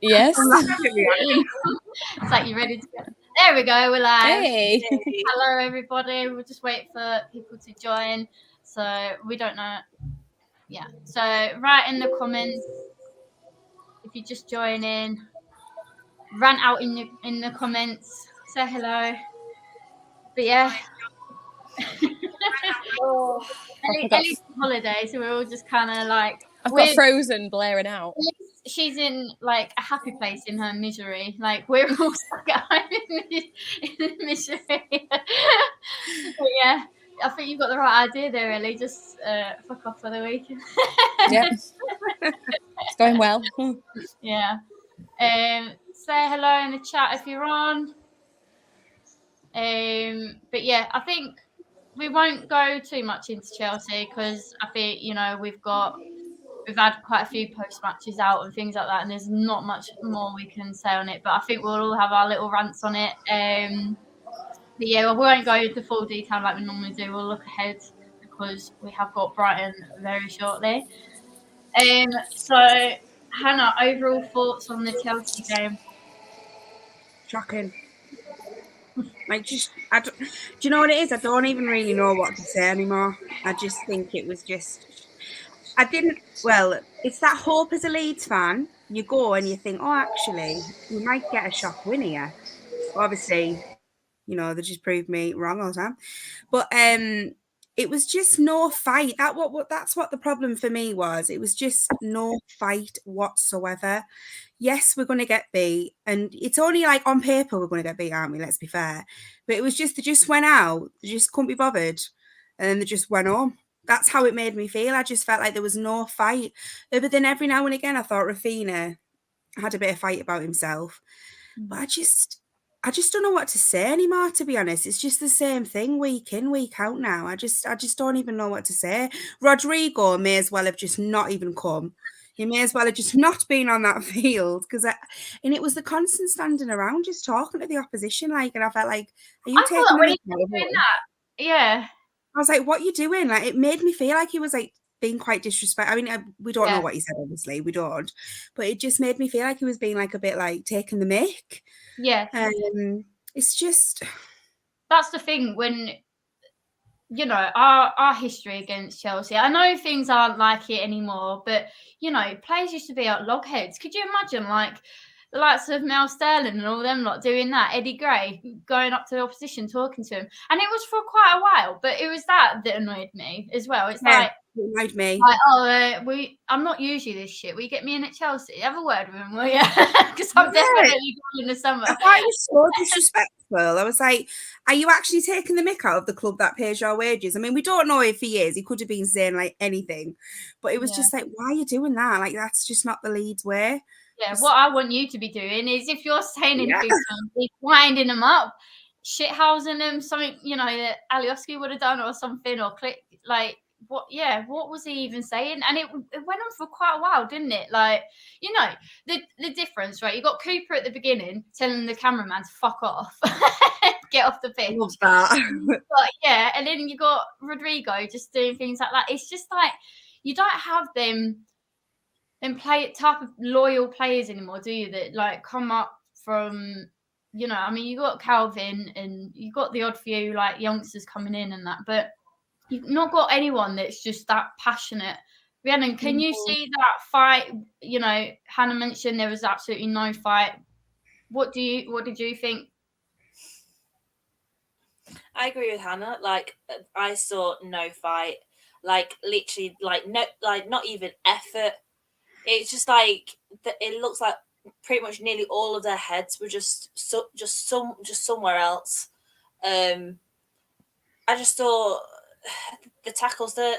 Yes. It's like, you ready to go? There we go. We're live. Hey. Hello, everybody. We'll just wait for people to join. So we don't know. Yeah. So write in the comments if you just join in. Run out in the comments. Say hello. But yeah. Ellie's on holiday, so we're all just kind of like. I've got Frozen blaring out. She's in like a happy place in her misery. Like, we're all stuck at home in misery. But yeah, I think you've got the right idea there, Ellie. Just fuck off for the weekend. Yep. It's going well. Yeah. Say hello in the chat if you're on. But yeah, I think we won't go too much into Chelsea because I think, we've had quite a few post matches out and things like that, and there's not much more we can say on it. But I think we'll all have our little rants on it. But yeah, we won't go into full detail like we normally do. We'll look ahead because we have got Brighton very shortly. So Hannah, overall thoughts on the Chelsea game? Shocking. Do you know what it is? I don't even really know what to say anymore. I just think it was just. It's that hope as a Leeds fan. You go and you think, oh, actually, we might get a shock win here. Obviously, they just proved me wrong all the time. But it was just no fight. That's what the problem for me was. It was just no fight whatsoever. Yes, we're going to get beat, and it's only like on paper we're going to get beat, aren't we? Let's be fair. But it was just they just went out, they just couldn't be bothered, and then they just went home. That's how it made me feel. I just felt like there was no fight. But then every now and again, I thought Rafinha had a bit of fight about himself. But I just don't know what to say anymore, to be honest. It's just the same thing week in, week out now. I just don't even know what to say. Rodrigo may as well have just not even come. He may as well have just not been on that field and it was the constant standing around, just talking to the opposition, and I felt like, are you taking the doing that? Yeah. I was like, what are you doing? Like, it made me feel like he was like being quite disrespectful. I mean, we don't know what he said, obviously, we don't, but it just made me feel like he was being like a bit like taking the mick. Yeah. It's just, that's the thing when. Our history against Chelsea. I know things aren't like it anymore, but, players used to be at logheads. Could you imagine, like, the likes of Mel Sterling and all them lot doing that? Eddie Gray going up to the opposition, talking to him. And it was for quite a while, but it was that annoyed me as well. It's like, it annoyed me. Like, I'm not usually this shit. Will you get me in at Chelsea? Have a word with him, will you? Because I'm definitely going in the summer. I thought it was so disrespectful. I was like, are you actually taking the mick out of the club that pays your wages? I mean, we don't know if he is. He could have been saying like anything, but it was just like, why are you doing that? Like, that's just not the Leeds way. Yeah, what I want you to be doing is, if you're saying anything, winding them up, shithousing them, something, that Alioski would have done or something, or what was he even saying? And it went on for quite a while, didn't it? Like, the difference, right? You got Cooper at the beginning telling the cameraman to fuck off, get off the pitch. Love that. But yeah, and then you got Rodrigo just doing things like that. It's just like, you don't have them type of loyal players anymore, do you? That like come up from, I mean, you got Kalvin and you got the odd few like youngsters coming in and that, but you've not got anyone that's just that passionate. Rhiannon, can you see that fight? Hannah mentioned there was absolutely no fight. What did you think? I agree with Hannah. Like, I saw no fight. Like, literally, like no, like not even effort. It's just like it looks like pretty much nearly all of their heads were just somewhere else. I just thought the tackles the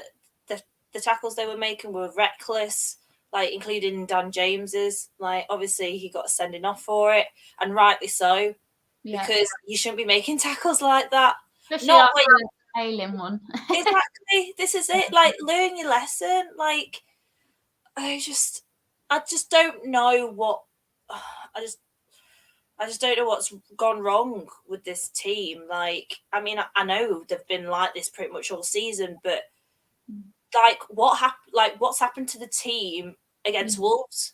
tackles they were making were reckless, like including Dan James's. Like, obviously he got a sending off for it, and rightly so, because you shouldn't be making tackles like that. Especially not like the alien one. Exactly. This is it. Like, learn your lesson. Like, I just don't know what. I just don't know what's gone wrong with this team. Like, I mean, I know they've been like this pretty much all season, but like, what's happened to the team against Wolves?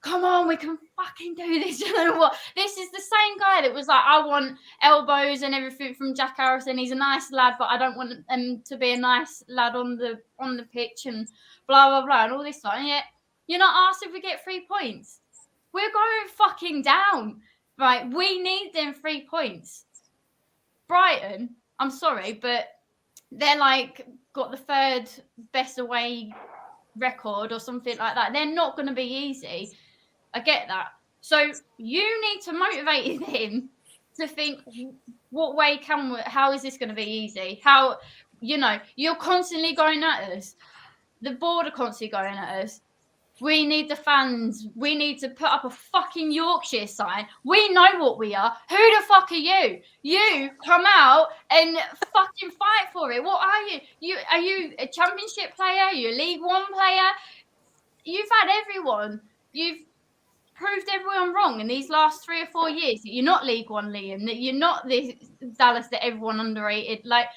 come on, we can fucking do this. You know what? This is the same guy that was like, I want elbows and everything from Jack Harrison. He's a nice lad, but I don't want him to be a nice lad on the pitch and blah blah blah and all this stuff. And yet you're not asked if we get 3 points. We're going fucking down, right? We need them 3 points. Brighton, I'm sorry, but they're like got the 3rd best away record or something like that. They're not going to be easy. I get that. So you need to motivate him to think, what way how is this going to be easy? How, you're constantly going at us. The board are constantly going at us. We need the fans. We need to put up a fucking Yorkshire sign. We know what we are. Who the fuck are you? You come out and fucking fight for it. What are you? Are you a championship player? Are you a League One player? You've had everyone. You've proved everyone wrong in these last 3 or 4 years. That you're not League One, Liam. That you're not the Dallas that everyone underrated. Like,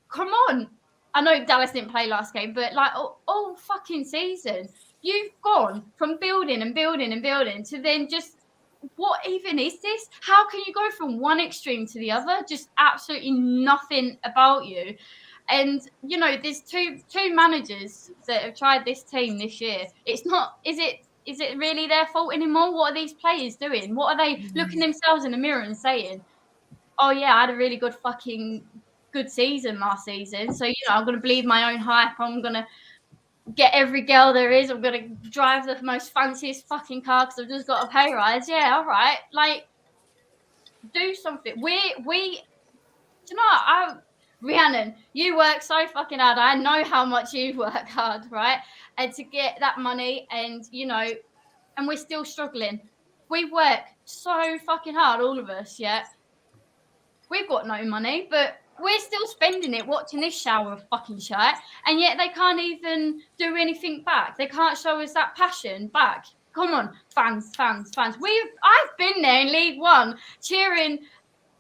come on. I know Dallas didn't play last game, but like all fucking season, you've gone from building and building and building to then just, what even is this? How can you go from one extreme to the other? Just absolutely nothing about you. And there's two managers that have tried this team this year. It's not. Is it really their fault anymore? What are these players doing? What are they looking themselves in the mirror and saying? Oh yeah, I had a really good season last season. So I'm going to believe my own hype. I'm going to get every girl there is. I'm going to drive the most fanciest fucking car because I've just got a pay rise. Yeah, all right. Like, do something. Rhiannon, you work so fucking hard. I know how much you work hard, right? And to get that money and, and we're still struggling. We work so fucking hard, all of us, yeah? We've got no money, but we're still spending it watching this shower of fucking shit, and yet they can't even do anything back. They can't show us that passion back. Come on, fans. I've been there in League One cheering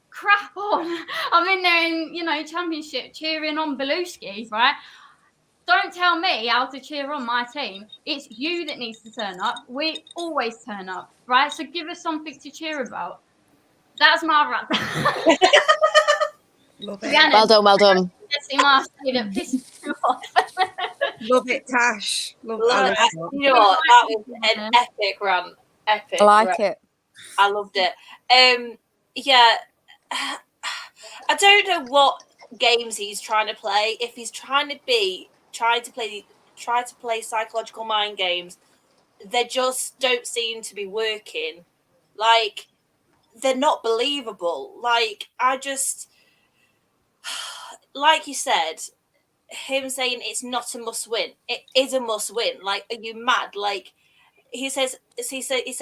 crap on. I'm in there in, Championship cheering on Beluski, right? Don't tell me how to cheer on my team. It's you that needs to turn up. We always turn up, right? So give us something to cheer about. That's my rant. Love it. Well done, well done. Marsch that pisses me off. Love it, Tash. Love Love it. it. You know what? That was an epic rant. Epic. I like it. I loved it. Yeah. I don't know what games he's trying to play. If he's trying to play psychological mind games, they just don't seem to be working. Like, they're not believable. Like, like you said, him saying it's not a must win. It is a must win. Like, are you mad? Like, he said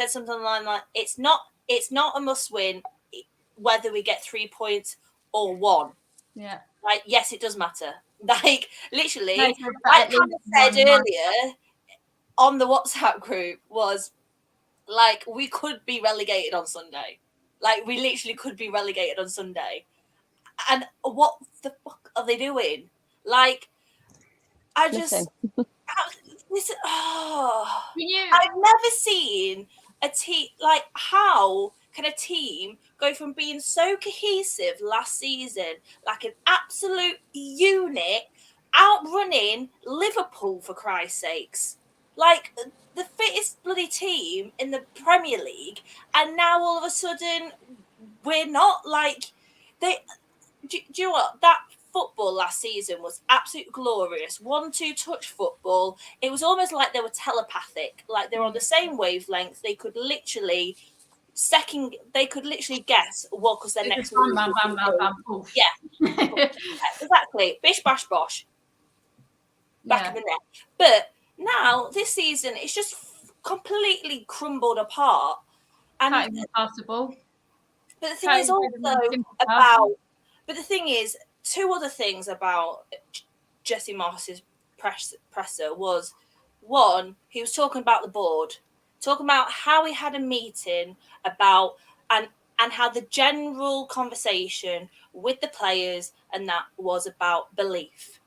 something along like it's not a must win whether we get 3 points or 1. Yeah. Like, yes, it does matter. Like, literally, No, like I said earlier on the WhatsApp group, was like, we could be relegated on Sunday. Like, we literally could be relegated on Sunday. And what the fuck are they doing? Like, I just... I've never seen a team... Like, how can a team go from being so cohesive last season, like an absolute unit, outrunning Liverpool, for Christ's sakes? Like, the fittest bloody team in the Premier League, and now all of a sudden we're not. Like, do you know what? That football last season was absolutely glorious. 1-2 touch football. It was almost like they were telepathic, like they were on the same wavelength. They could literally guess what was their next move. Yeah, exactly. Bish bash bosh. Back of the net. But now this season, it's just completely crumbled apart. And Can't even possible. But the thing is also about. But the thing is, 2 other things about Jesse Marsch's presser was, one, he was talking about the board, talking about how he had a meeting about and how the general conversation with the players and that was about belief.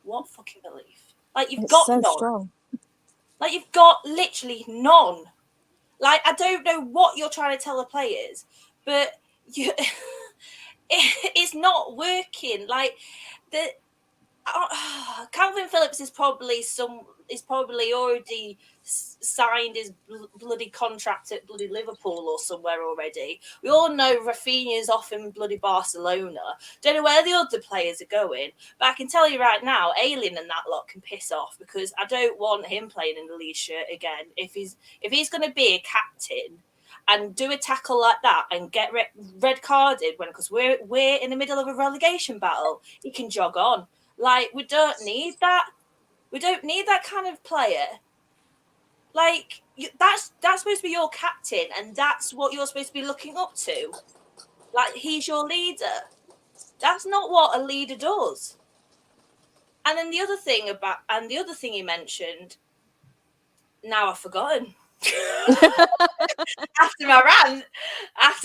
What fucking belief? Like, you've got so none. strong. Like, you've got literally none. Like, I don't know what you're trying to tell the players, but it's not working. Like, Kalvin Phillips is probably already signed his bloody contract at bloody Liverpool or somewhere already. We all know Rafinha's off in bloody Barcelona. Don't know where the other players are going, but I can tell you right now, Alien and that lot can piss off, because I don't want him playing in the Leeds shirt again. If he's going to be a captain and do a tackle like that and get red carded because we're in the middle of a relegation battle, he can jog on. Like, we don't need that. We don't need that kind of player. Like, that's supposed to be your captain, and that's what you're supposed to be looking up to. Like, he's your leader. That's not what a leader does. And then the other thing he mentioned, now I've forgotten. After my rant, I've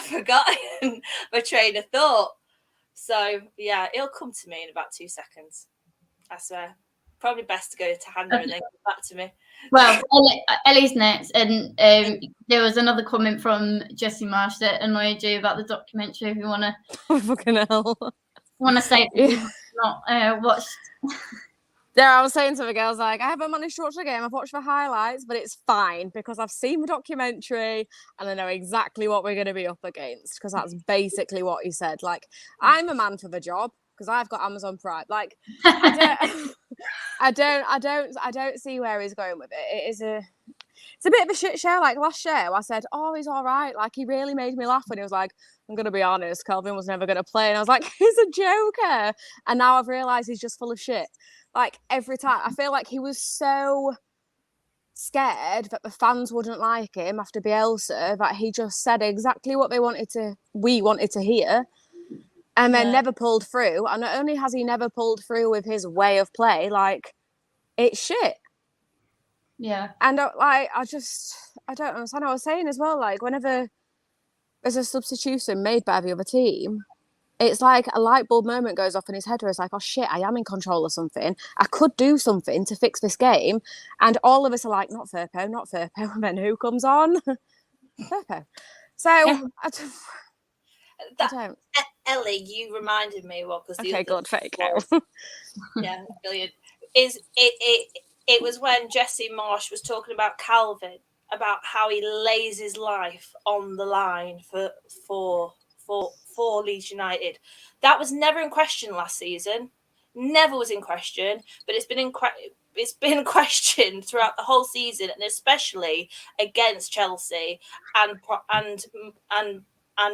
forgotten my train of thought. So, yeah, it'll come to me in about 2 seconds. I swear. Probably best to go to Hannah and then come back to me. Well, Ellie's next. And there was another comment from Jesse Marsch that annoyed you about the documentary. If you want to Fucking hell. say it, not watched. Yeah, I was saying to the girls, like, I haven't managed to watch the game. I've watched the highlights, but it's fine because I've seen the documentary and I know exactly what we're going to be up against, because that's basically what he said. Like, I'm a man for the job because I've got Amazon Prime. Like, I don't see where he's going with it. It's a bit of a shit show. Like last show, I said, oh, he's all right. Like, he really made me laugh when he was like, I'm going to be honest, Kalvin was never going to play. And I was like, he's a joker. And now I've realised he's just full of shit. Like, every time, I feel like he was so scared that the fans wouldn't like him after Bielsa that he just said exactly what we wanted to hear, and then never pulled through. And not only has he never pulled through with his way of play, like, it's shit. Yeah. And I don't understand. I was saying as well, like, whenever there's a substitution made by the other team, it's like a light bulb moment goes off in his head where it's like, oh shit, I am in control of something. I could do something to fix this game. And all of us are like, not Firpo, not Firpo. And then who comes on? Firpo. So, I don't. Ellie, you reminded me Okay, good, fake. Yeah, brilliant. It was when Jesse Marsch was talking about Kalvin, about how he lays his life on the line for Leeds United. That was never in question last season. Never was in question, but it's been questioned throughout the whole season, and especially against Chelsea and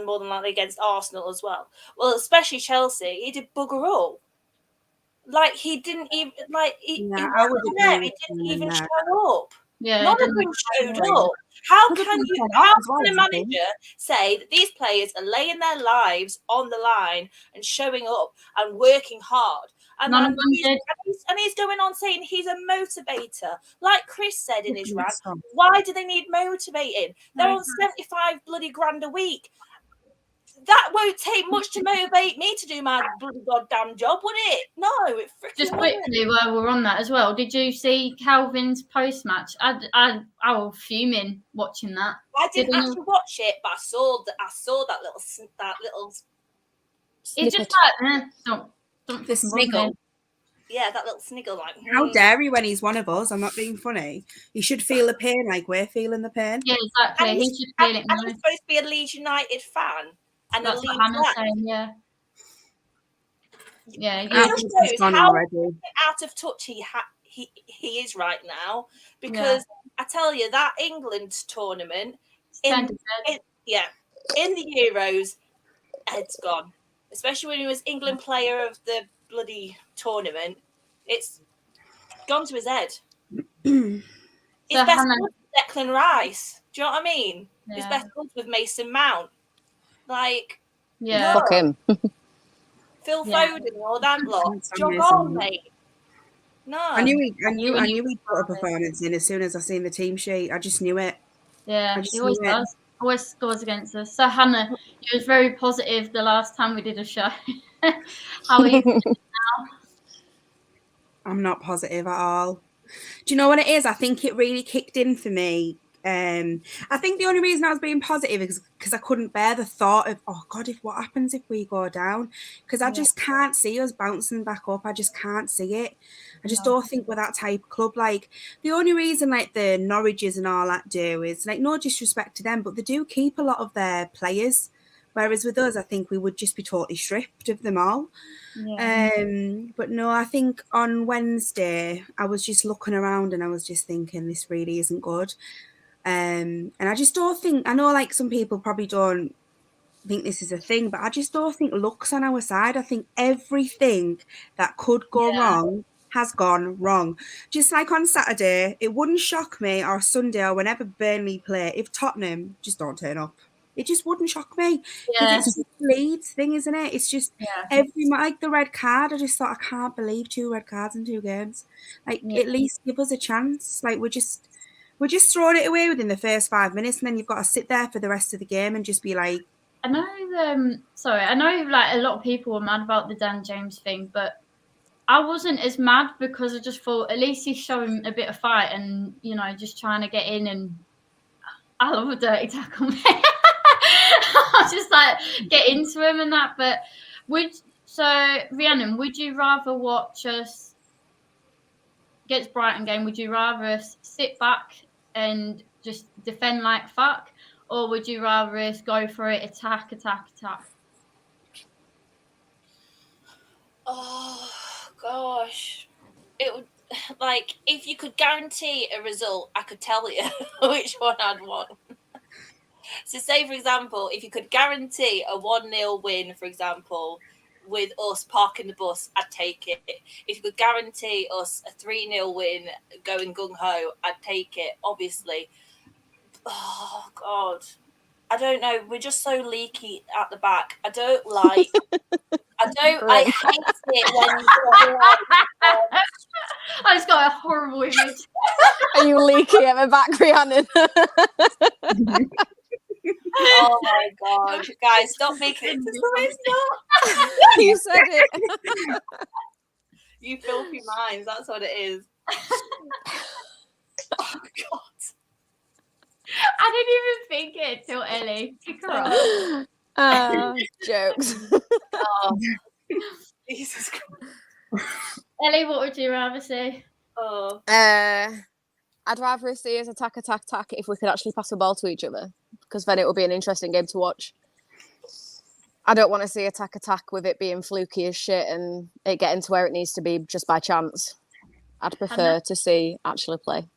more than likely against Arsenal as well. Well, especially Chelsea, he did bugger all. Like, he didn't even he didn't even show up. Yeah, none of them showed up. How can a manager say that these players are laying their lives on the line and showing up and working hard? And he's going on saying he's a motivator. Like Chris said in his rant, why do they need motivating? They're on 75 bloody grand a week. That won't take much to motivate me to do my bloody goddamn job, would it? No, it freaking Just quickly, while we're on that as well, did you see Kalvin's post-match? I was fuming watching that. I didn't actually watch it, but I saw that little. It's just like don't the sniggle. Yeah, that little sniggle. Like, how dare he when he's one of us? I'm not being funny. He should feel the pain like we're feeling the pain. Yeah, exactly. He should feel it. And he's supposed to be a Leeds United fan. And that's what Hannah's saying, yeah. Yeah, knows how out of touch he is right now, because I tell you, that England tournament in the Euros, it's gone. Especially when he was England player of the bloody tournament, it's gone to his head. His best with Declan Rice. Do you know what I mean? Yeah. His best with Mason Mount. Like, fuck him. Phil Foden or that lot. Jog on, mate. No. I knew he'd put a performance in as soon as I seen the team sheet. I just knew it. Yeah, he always does. Always scores against us. So Hannah, you was very positive the last time we did a show. How are you feeling now? I'm not positive at all. Do you know what it is? I think it really kicked in for me. I think the only reason I was being positive is because I couldn't bear the thought of, oh God, what happens if we go down? Because I just can't see us bouncing back up. I just can't see it. I just don't think we're that type of club. Like, the only reason like the Norwiches and all that do is, like, no disrespect to them, but they do keep a lot of their players. Whereas with us, I think we would just be totally stripped of them all. But no, I think on Wednesday I was just looking around and I was just thinking this really isn't good. And I just don't think, I know like some people probably don't think this is a thing, but I just don't think luck's on our side. I think everything that could go wrong has gone wrong. Just like on Saturday, it wouldn't shock me, or Sunday, or whenever Burnley play, if Tottenham just don't turn up. It just wouldn't shock me, because it's just the Leeds thing, isn't it? It's just like the red card. I just thought, I can't believe 2 red cards in 2 games. Like, at least give us a chance. Like, we're just throwing it away within the first 5 minutes, and then you've got to sit there for the rest of the game and just be like. I know. I know like a lot of people were mad about the Dan James thing, but I wasn't as mad because I just thought at least he's showing a bit of fight and just trying to get in. And I love a dirty tackle, man. I just like get into him and that. But Rhiannon, would you rather watch us against Brighton game? Would you rather us sit back and just defend like fuck, or would you rather us go for it, attack? Oh gosh, it would, like, if you could guarantee a result, I could tell you which one I'd want. So say, for example, if you could guarantee a 1-0 win, for example, with us parking the bus, I'd take it. If you could guarantee us a 3-0 win going gung-ho, I'd take it, obviously. Oh, God. I don't know. We're just so leaky at the back. I don't like... I hate it when... I just got a horrible image. Are you leaky at the back, Rhiannon? Oh my God, guys, stop making it into the way it's not. You said it. You filthy minds, that's what it is. Oh God. I didn't even think it till Ellie. Jokes. Oh, Jesus Christ. Ellie, what would you rather say? Oh. I'd rather see us attack if we could actually pass the ball to each other, because then it would be an interesting game to watch. I don't want to see attack with it being fluky as shit and it getting to where it needs to be just by chance. I'd prefer to see actually play.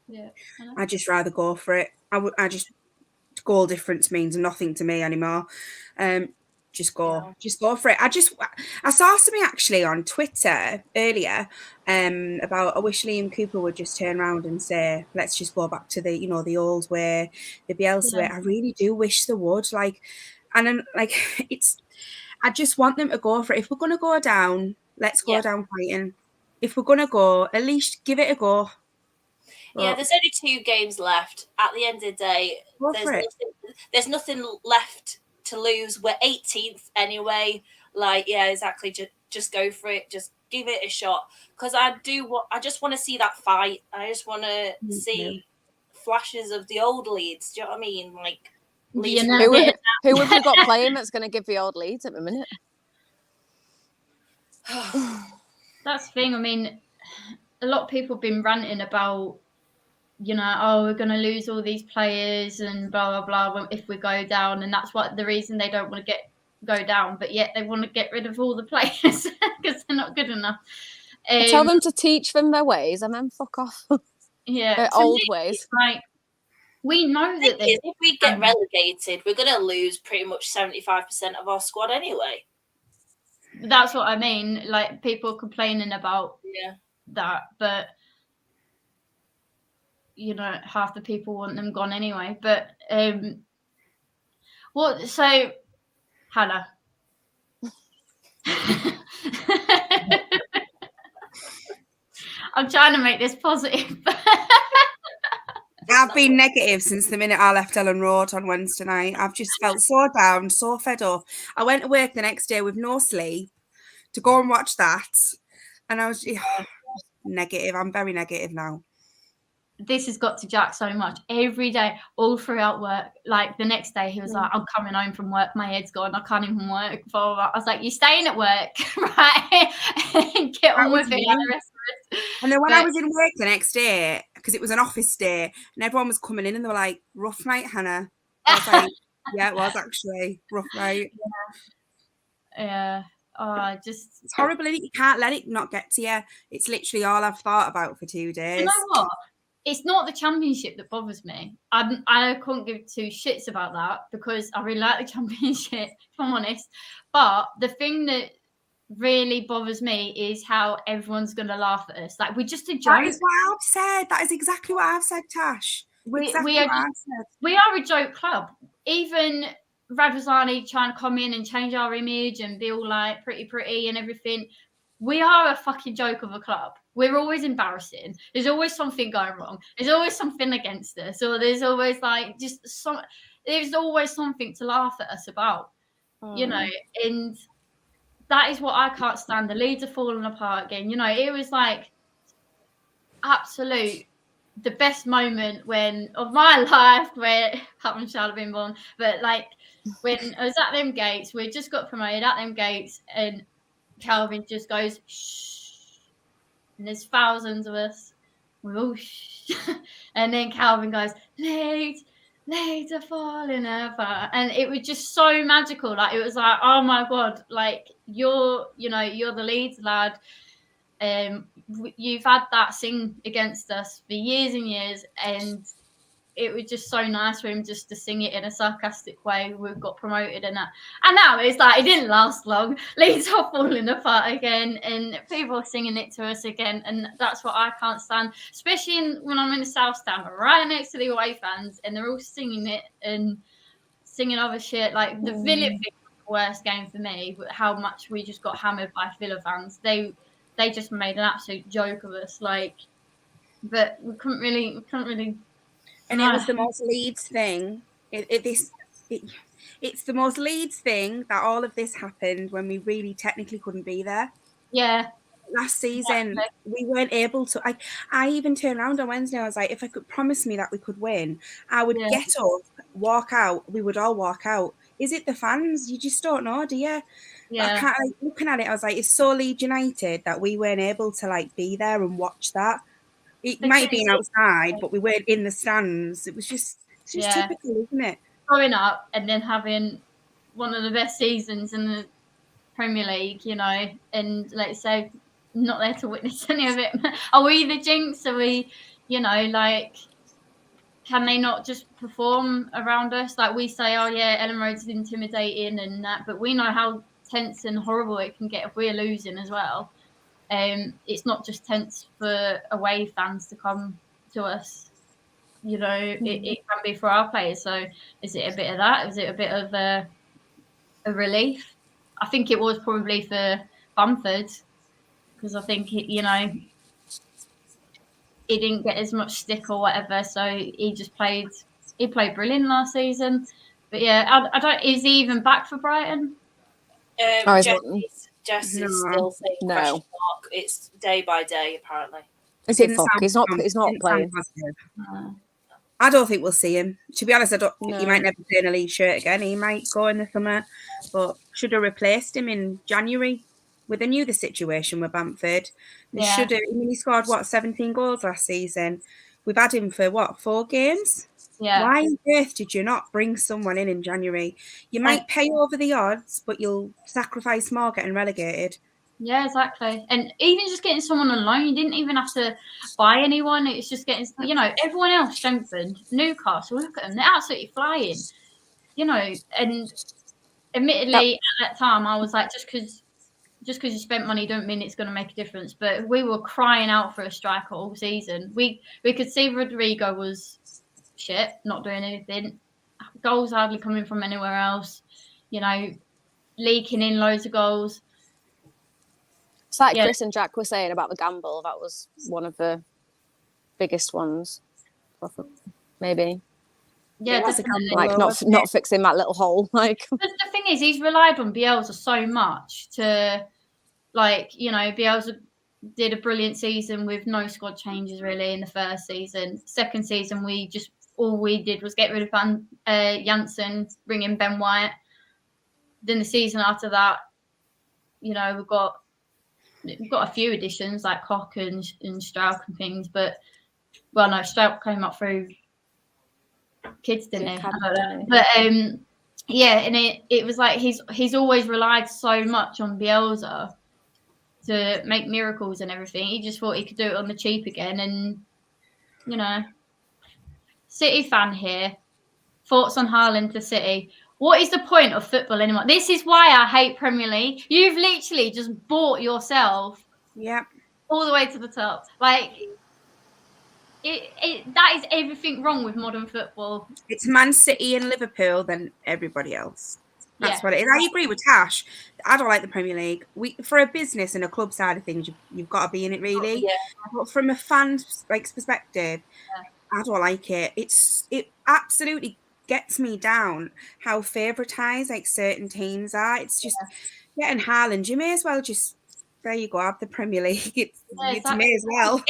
Yeah, I'd just rather go for it. Goal difference means nothing to me anymore. Just go for it. I saw something actually on Twitter earlier about, I wish Liam Cooper would just turn around and say, let's just go back to the the old way, the Bielsa way. I really do wish they would. Like, and then I just want them to go for it. If we're gonna go down, let's go down fighting. If we're gonna go, at least give it a go. Yeah, there's only 2 games left. At the end of the day, there's nothing left to lose. We're 18th anyway. Like, yeah, exactly. Just go for it. Just give it a shot. Because I just want to see that fight. I just want to see flashes of the old Leeds. Do you know what I mean? Like, Leeds. Who have we got playing that's going to give the old Leeds at the minute? That's the thing. I mean, a lot of people have been ranting about, we're going to lose all these players and blah, blah, blah if we go down. And that's the reason they don't want to go down. But yet they want to get rid of all the players because they're not good enough. Tell them to teach them their ways and then fuck off. Yeah. Their old ways. Like, we know that if we get relegated, we're going to lose pretty much 75% of our squad anyway. That's what I mean. Like, people complaining about that. But... half the people want them gone anyway. But so Hannah. I'm trying to make this positive. I've been negative since the minute I left Ellen Road on Wednesday night. I've just felt so down, so fed up. I went to work the next day with no sleep to go and watch that. And I was negative. I'm very negative now. This has got to Jack so much. Every day, all throughout work, like the next day, he was like, I'm coming home from work, my head's gone, I can't even work. Blah, blah, blah. I was like, you're staying at work, right? And get on with it like the rest of us. And then when I was in work the next day, because it was an office day, and everyone was coming in and they were like, rough night, Hannah. I was like, yeah, it was actually rough night. Yeah. Oh, just it's horrible, isn't it? You can't let it not get to you. It's literally all I've thought about for 2 days. You know what? It's not the championship that bothers me. I couldn't give 2 shits about that because I really like the championship, if I'm honest. But the thing that really bothers me is how everyone's going to laugh at us. Like, we're just a joke. That is what I've said. That is exactly what I've said, Tash. We are a joke club. Even Radvazani trying to come in and change our image and be all like pretty and everything. We are a fucking joke of a club. We're always embarrassing. There's always something going wrong. There's always something against us, or there's always like there's always something to laugh at us about, you know. And that is what I can't stand. The Leeds are falling apart again. You know, it was like absolute the best moment of my life where Kalvin shall have been born, but like when I was at them gates, we just got promoted at them gates, and Kalvin just goes shh, and there's thousands of us. We all shh, and then Kalvin goes Leeds are falling apart, and it was just so magical. Like it was like, oh my god, like you're the Leeds lad. You've had that sing against us for years and years, and it was just so nice for him just to sing it in a sarcastic way. We've got promoted and that, and now it's like it didn't last long. Leeds are falling apart again, and people are singing it to us again, and that's what I can't stand. Especially when I'm in the South Stand, right next to the away fans, and they're all singing it and singing other shit. Like the Villa thing was the worst game for me. How much we just got hammered by Villa fans. They just made an absolute joke of us, like, but we couldn't really. And it was the most Leeds thing. It's the most Leeds thing that all of this happened when we really technically couldn't be there. Yeah. Last season, we weren't able to. I even turned around on Wednesday. I was like, if I could promise me that we could win, I would get up, walk out. We would all walk out. Is it the fans? You just don't know, do you? Yeah. I can't, like, looking at it, I was like, it's so Leeds United that we weren't able to like be there and watch that. It might have been outside, but we weren't in the stands. It's just typical, isn't it? Growing up and then having one of the best seasons in the Premier League, you know, and like say, not there to witness any of it. Are we the jinx? Are we, you know, like, can they not just perform around us? Like we say, oh yeah, Ellen Road's intimidating and that, but we know how tense and horrible it can get if we're losing as well. It's not just tense for away fans to come to us, you know. It can be for our players. So is it a bit of that? Is it a bit of a relief? I think it was probably for Bamford, because I think he didn't get as much stick or whatever, so he played brilliant last season. But yeah, I don't. Is he even back for Brighton? Jesse's still saying question mark. It's day by day, apparently. Is it fuck? He's not playing. I don't think we'll see him. To be honest, he might never play in a Leeds shirt again. He might go in the summer, but should have replaced him in January. They knew the situation with Bamford. They should have. I mean, he scored 17 goals last season. We've had him for 4 games. Yeah. Why on earth did you not bring someone in January? You might pay over the odds, but you'll sacrifice more getting relegated. Yeah, exactly. And even just getting someone on loan, you didn't even have to buy anyone. It's just getting, you know, everyone else strengthened. Newcastle, look at them. They're absolutely flying, you know. And admittedly, at that time, I was like, just because you spent money don't mean it's going to make a difference. But we were crying out for a striker all season. We could see Rodrigo was shit, not doing anything. Goals hardly coming from anywhere else, you know, leaking in loads of goals. It's like Chris and Jack were saying about the gamble. That was one of the biggest ones, maybe. Yeah, definitely. Like not fixing that little hole. Like the thing is, he's relied on Bielsa so much to, like, you know, Bielsa did a brilliant season with no squad changes really in the first season. Second season, all we did was get rid of Janssen, bring in Ben White. Then the season after that, we've got a few additions like Koch and Strauch and things, but no, Strauch came up through kids, didn't he? I don't know. But yeah, and it was like he's always relied so much on Bielsa to make miracles and everything. He just thought he could do it on the cheap again. And City fan here. Thoughts on Haaland to City? What is the point of football anymore? This is why I hate Premier League. You've literally just bought yourself all the way to the top. Like that is everything wrong with modern football. It's Man City and Liverpool than everybody else. That's what it is. I agree with Tash. I don't like the Premier League. For a business and a club side of things, you've got to be in it really. Yeah. But from a fan perspective, I don't like it. It absolutely gets me down how favouritised like certain teams are. It's just getting Haaland. You may as well just there you go. Have the Premier League. You may as well.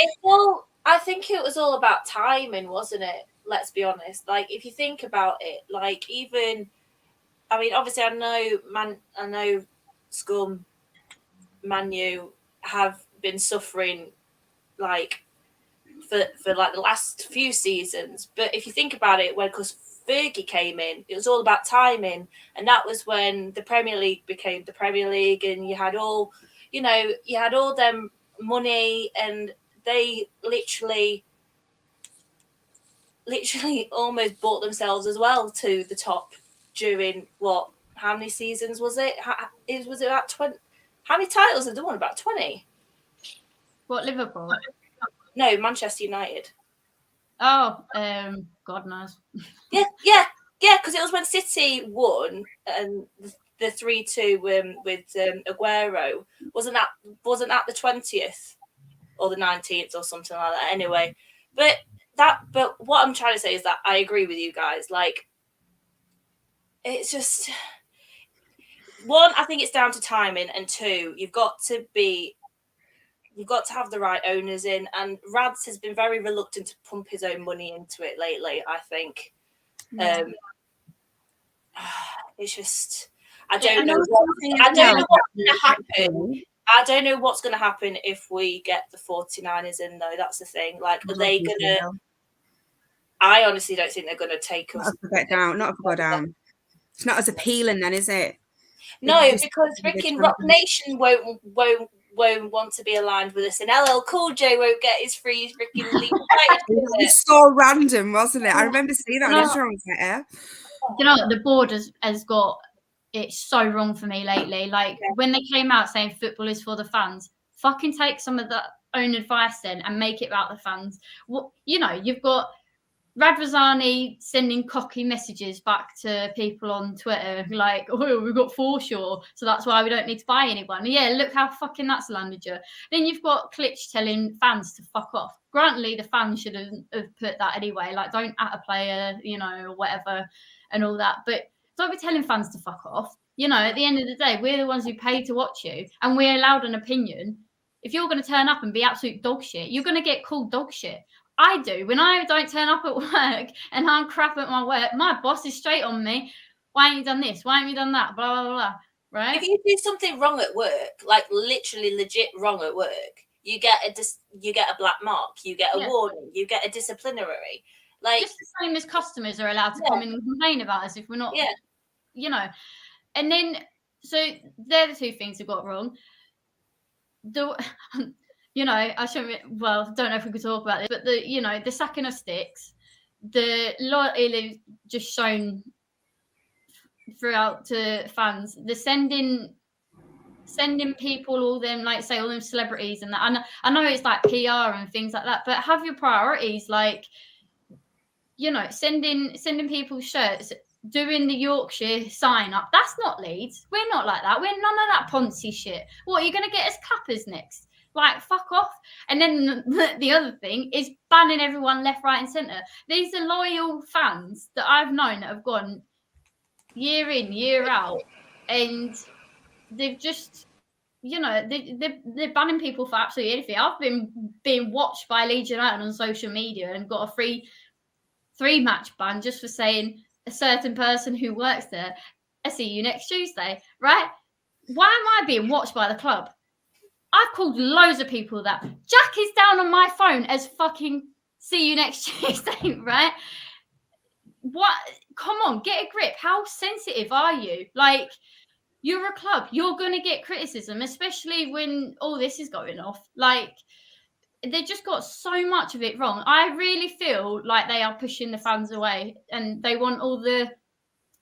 I think it was all about timing, wasn't it? Let's be honest. Like if you think about it, like even. I mean, obviously, I know Scum, Man U have been suffering like for like the last few seasons. But if you think about it, because Fergie came in, it was all about timing, and that was when the Premier League became the Premier League, and you had all them money, and they literally almost bought themselves as well to the top. During how many seasons was it? Was it about 20? How many titles have they won? About 20? What, Liverpool? No, Manchester United. Oh, God knows. Yeah, because it was when City won and the 3-2 with Aguero. Wasn't that the 20th or the 19th or something like that? Anyway, but what I'm trying to say is that I agree with you guys. Like, it's just one, I think it's down to timing, and two, you've got to have the right owners in, and Rads has been very reluctant to pump his own money into it lately, I think. It's just I don't know what's going to happen. I don't know what's going to happen if we get the 49ers in, though. That's the thing. Like, are they going to... I honestly don't think they're going to take us... Not if we go down. It's not as appealing then, is it? No, because freaking Rock Nation won't want to be aligned with us, and LL Cool J won't get his free freaking Leeds. It was so random, wasn't it? I remember seeing that on Instagram. You know, the board has got it so wrong for me lately. Like when they came out saying football is for the fans, fucking take some of that own advice then and make it about the fans. You've got Radrazani sending cocky messages back to people on Twitter like, oh, we've got Forshaw, so that's why we don't need to buy anyone. Yeah, look how fucking that's landed you. Then you've got Klitsch telling fans to fuck off. Granted, the fans should have put that anyway, like don't at a player, or whatever and all that. But don't be telling fans to fuck off. At the end of the day, we're the ones who pay to watch you, and we're allowed an opinion. If you're going to turn up and be absolute dog shit, you're going to get called dog shit. I do. When I don't turn up at work and I'm crap at my work, my boss is straight on me. Why haven't you done this? Why haven't you done that? Blah, blah, blah. Right? If you do something wrong at work, like literally legit wrong at work, you get a black mark, you get a warning, you get a disciplinary. Like just the same as customers are allowed to come in and complain about us if we're not, And then, so they're the two things we got wrong. I shouldn't. Well, don't know if we could talk about this, but the sacking of Sticks, the loyalty just shown throughout to fans, the sending people all them all them celebrities and that. And I know it's like PR and things like that, but have your priorities. Like, sending people shirts, doing the Yorkshire sign up. That's not Leeds. We're not like that. We're none of that Ponzi shit. What are you going to get us clappers next? Like, fuck off. And then the other thing is banning everyone left, right, and centre. These are loyal fans that I've known that have gone year in, year out, and they've just you know, they're banning people for absolutely anything. I've been being watched by Leeds United on social media and got a three match ban just for saying a certain person who works there, I see you next Tuesday, right? Why am I being watched by the club? I've called loads of people that. Jack is down on my phone as fucking see you next Tuesday, right? What? Come on, get a grip. How sensitive are you? Like, you're a club. You're going to get criticism, especially when all this is going off. Like, they just got so much of it wrong. I really feel like they are pushing the fans away and they want all the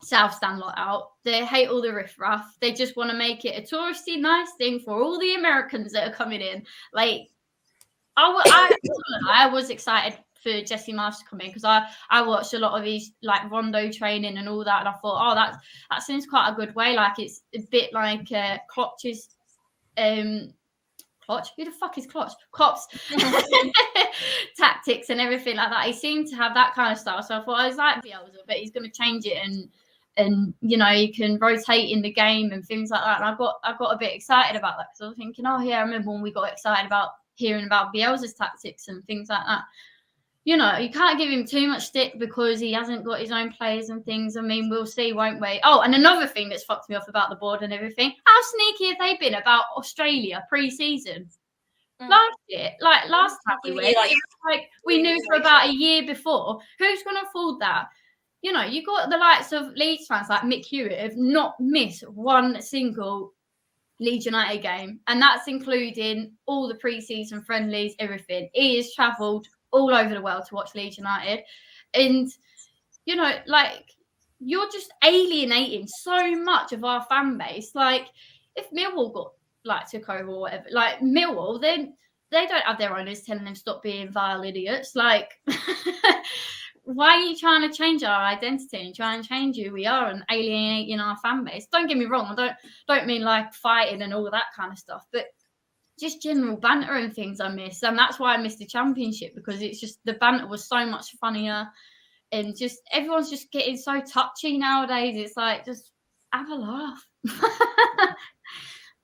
South Stand lot out. They hate all the riffraff. They just want to make it a touristy, nice thing for all the Americans that are coming in. Like, I was excited for Jesse Marsch to come in because I watched a lot of his like rondo training and all that, and I thought, oh, that seems quite a good way. Like, it's a bit like Klopp's. Klotch? Who the fuck is Klotch? Klopp's tactics and everything like that. He seemed to have that kind of style. So I thought, I was like Bielsa, but he's going to change it and you know, you can rotate in the game and things like that. And I got a bit excited about that because I was thinking, oh yeah, I remember when we got excited about hearing about Bielsa's tactics and things like that. You know, you can't give him too much stick because he hasn't got his own players and things. I mean, we'll see, won't we? Oh, and another thing that's fucked me off about the board and everything. How sneaky have they been about Australia pre-season? Last year, like last time we went, like we knew for about a year before. Who's going to afford that? You know, you got the likes of Leeds fans like Mick Hewitt have not missed one single Leeds United game, and that's including all the pre-season friendlies, everything. He has travelled all over the world to watch Leeds United, and you know, like, you're just alienating so much of our fan base. Like, if Millwall got like took over or whatever, like Millwall, then they don't have their owners telling them stop being vile idiots. Like, why are you trying to change our identity and try and change who we are and alienating our fan base? Don't get me wrong, I don't mean like fighting and all that kind of stuff, but just general banter and things I miss. And that's why I missed the championship, because it's just the banter was so much funnier. And just everyone's just getting so touchy nowadays. It's like, just have a laugh.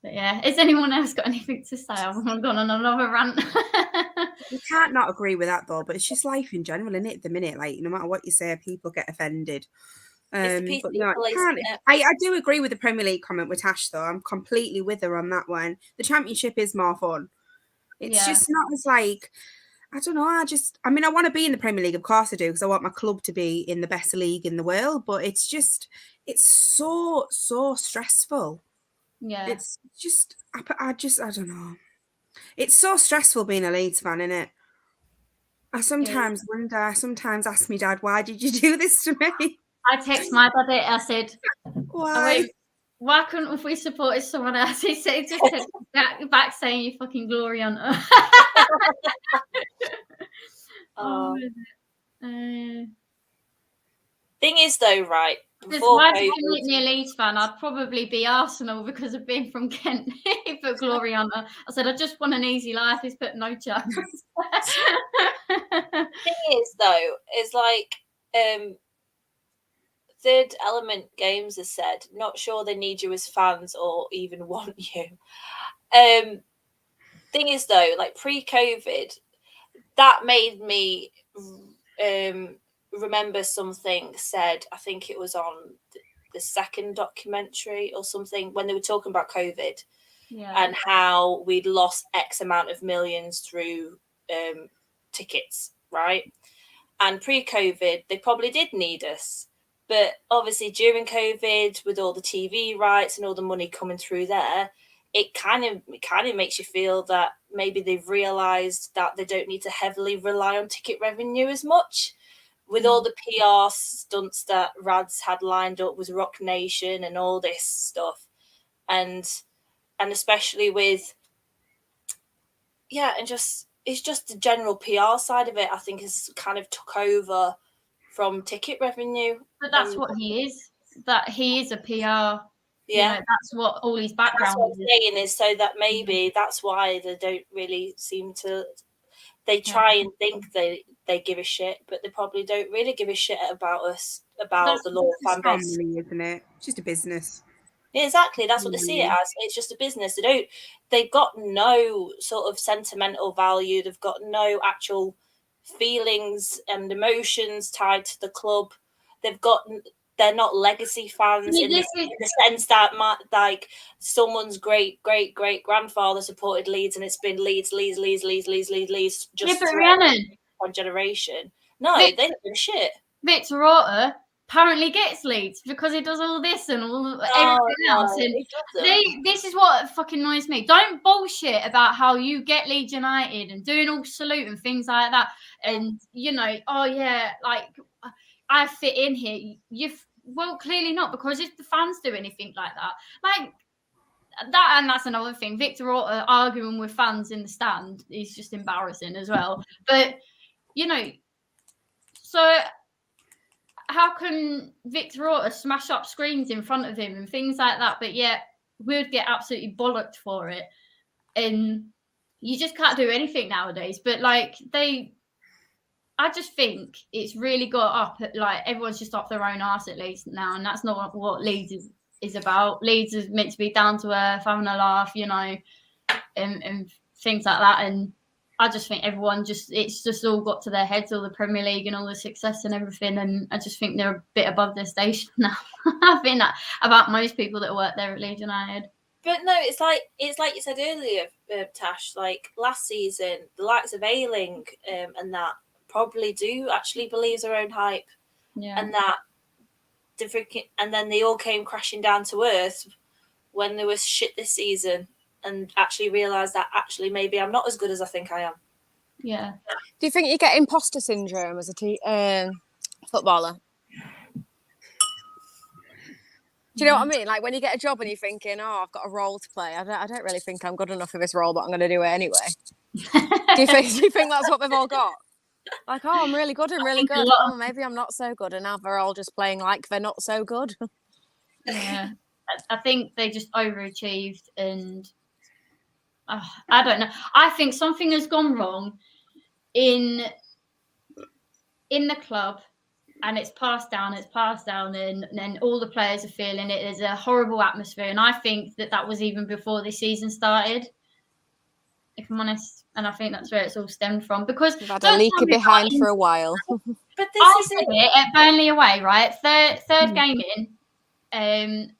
But yeah, has anyone else got anything to say? I'm gone on another rant. You can't not agree with that though, but it's just life in general, isn't it? At the minute, like no matter what you say, people get offended. But no, I do agree with the Premier League comment with Tash though. I'm completely with her on that one. The Championship is more fun. It's just not as like, I don't know. I mean, I want to be in the Premier League, of course I do, because I want my club to be in the best league in the world. But it's so stressful. Yeah, it's just, I don't know. It's so stressful being a Leeds fan, isn't it? I sometimes wonder. I sometimes ask my dad, "Why did you do this to me?" I text my dad. I said, "Why? Why couldn't we supported someone else?" He said, just back saying, "You fucking glory on her." Thing is, though, right? Why did you make me a Leeds fan? I'd probably be Arsenal because of being from Kent. He put glory on her. I said, I just want an easy life. He's put no chance. Thing is, though, is like Third Element Games has said, not sure they need you as fans or even want you. Thing is, though, like pre-COVID, that made me remember something said, I think it was on the second documentary or something, when they were talking about COVID and how we'd lost X amount of millions through tickets, right? And pre-COVID, they probably did need us. But obviously during COVID, with all the TV rights and all the money coming through there, it kind of makes you feel that maybe they've realised that they don't need to heavily rely on ticket revenue as much. With all the PR stunts that Rads had lined up with Rock Nation and all this stuff. And especially with, and just, it's just the general PR side of it, I think, has kind of took over from ticket revenue. But that's what he is. That he is a PR. You know, that's what all his background is. Saying is so that maybe that's why they don't really seem to. They try and think they give a shit, but they probably don't really give a shit about us, about the loyal fan base. Isn't it? It's just a business. Exactly, that's what they see it as. It's just a business. They've got no sort of sentimental value. They've got no actual feelings and emotions tied to the club. They're not legacy fans in the sense that like someone's great grandfather supported Leeds and it's been Leeds just one generation. No, they don't give a shit. Victor Orta apparently gets Leeds because he does all this and everything else. And this is what fucking annoys me. Don't bullshit about how you get Leeds United and doing all salute and things like that. And, you know, oh, yeah, like, I fit in here. Well, clearly not, because if the fans do anything like that, like, that, and that's another thing. Victor Orta arguing with fans in the stand is just embarrassing as well. But, you know, so how can Victor Orta smash up screens in front of him and things like that, but yet we'd get absolutely bollocked for it? And you just can't do anything nowadays. But like I just think it's really got up at, like, everyone's just up their own arse at Leeds now, and that's not what Leeds is about. Leeds is meant to be down to earth, having a laugh, you know, and things like that. And I just think it's just all got to their heads, all the Premier League and all the success and everything. And I just think they're a bit above their station now. I think that about most people that work there at Leeds United. But no, it's like you said earlier, Tash. Like last season, the likes of Ailing and that probably do actually believe their own hype, and that and then they all came crashing down to earth when there was shit this season, and actually realised that actually maybe I'm not as good as I think I am. Yeah. Do you think you get imposter syndrome as a footballer? Do you know what I mean? Like when you get a job and you're thinking, oh, I've got a role to play. I don't really think I'm good enough for this role, but I'm going to do it anyway. do you think that's what they've all got? Like, oh, I'm really good and really good. Oh, maybe I'm not so good. And now they're all just playing like they're not so good. Yeah. I think they just overachieved, and I don't know. I think something has gone wrong in the club, and it's passed down, and then all the players are feeling it. There's a horrible atmosphere, and I think that was even before this season started, if I'm honest. And I think that's where it's all stemmed from. Because we've had a leaky behind for a while. But I said it at Burnley away, right? Third game in.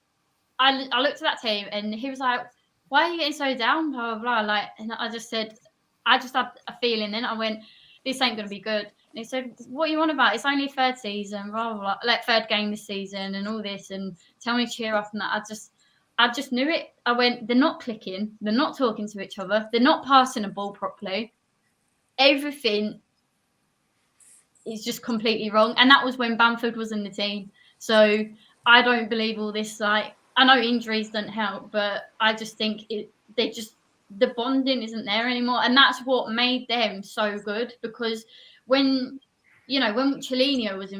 I looked at that team, and he was like, "Why are you getting so down?" Blah blah blah. Like, and I just said, I just had a feeling. Then I went, "This ain't gonna be good." And he said, "What are you on about? It's only third season, blah blah blah, like third game this season, and all this, and tell me to cheer up." And that, I just knew it. I went, they're not clicking, they're not talking to each other, they're not passing a ball properly. Everything is just completely wrong. And that was when Bamford was in the team. So I don't believe all this. Like, I know injuries don't help, but I just think the bonding isn't there anymore. And that's what made them so good, because when Chiellini was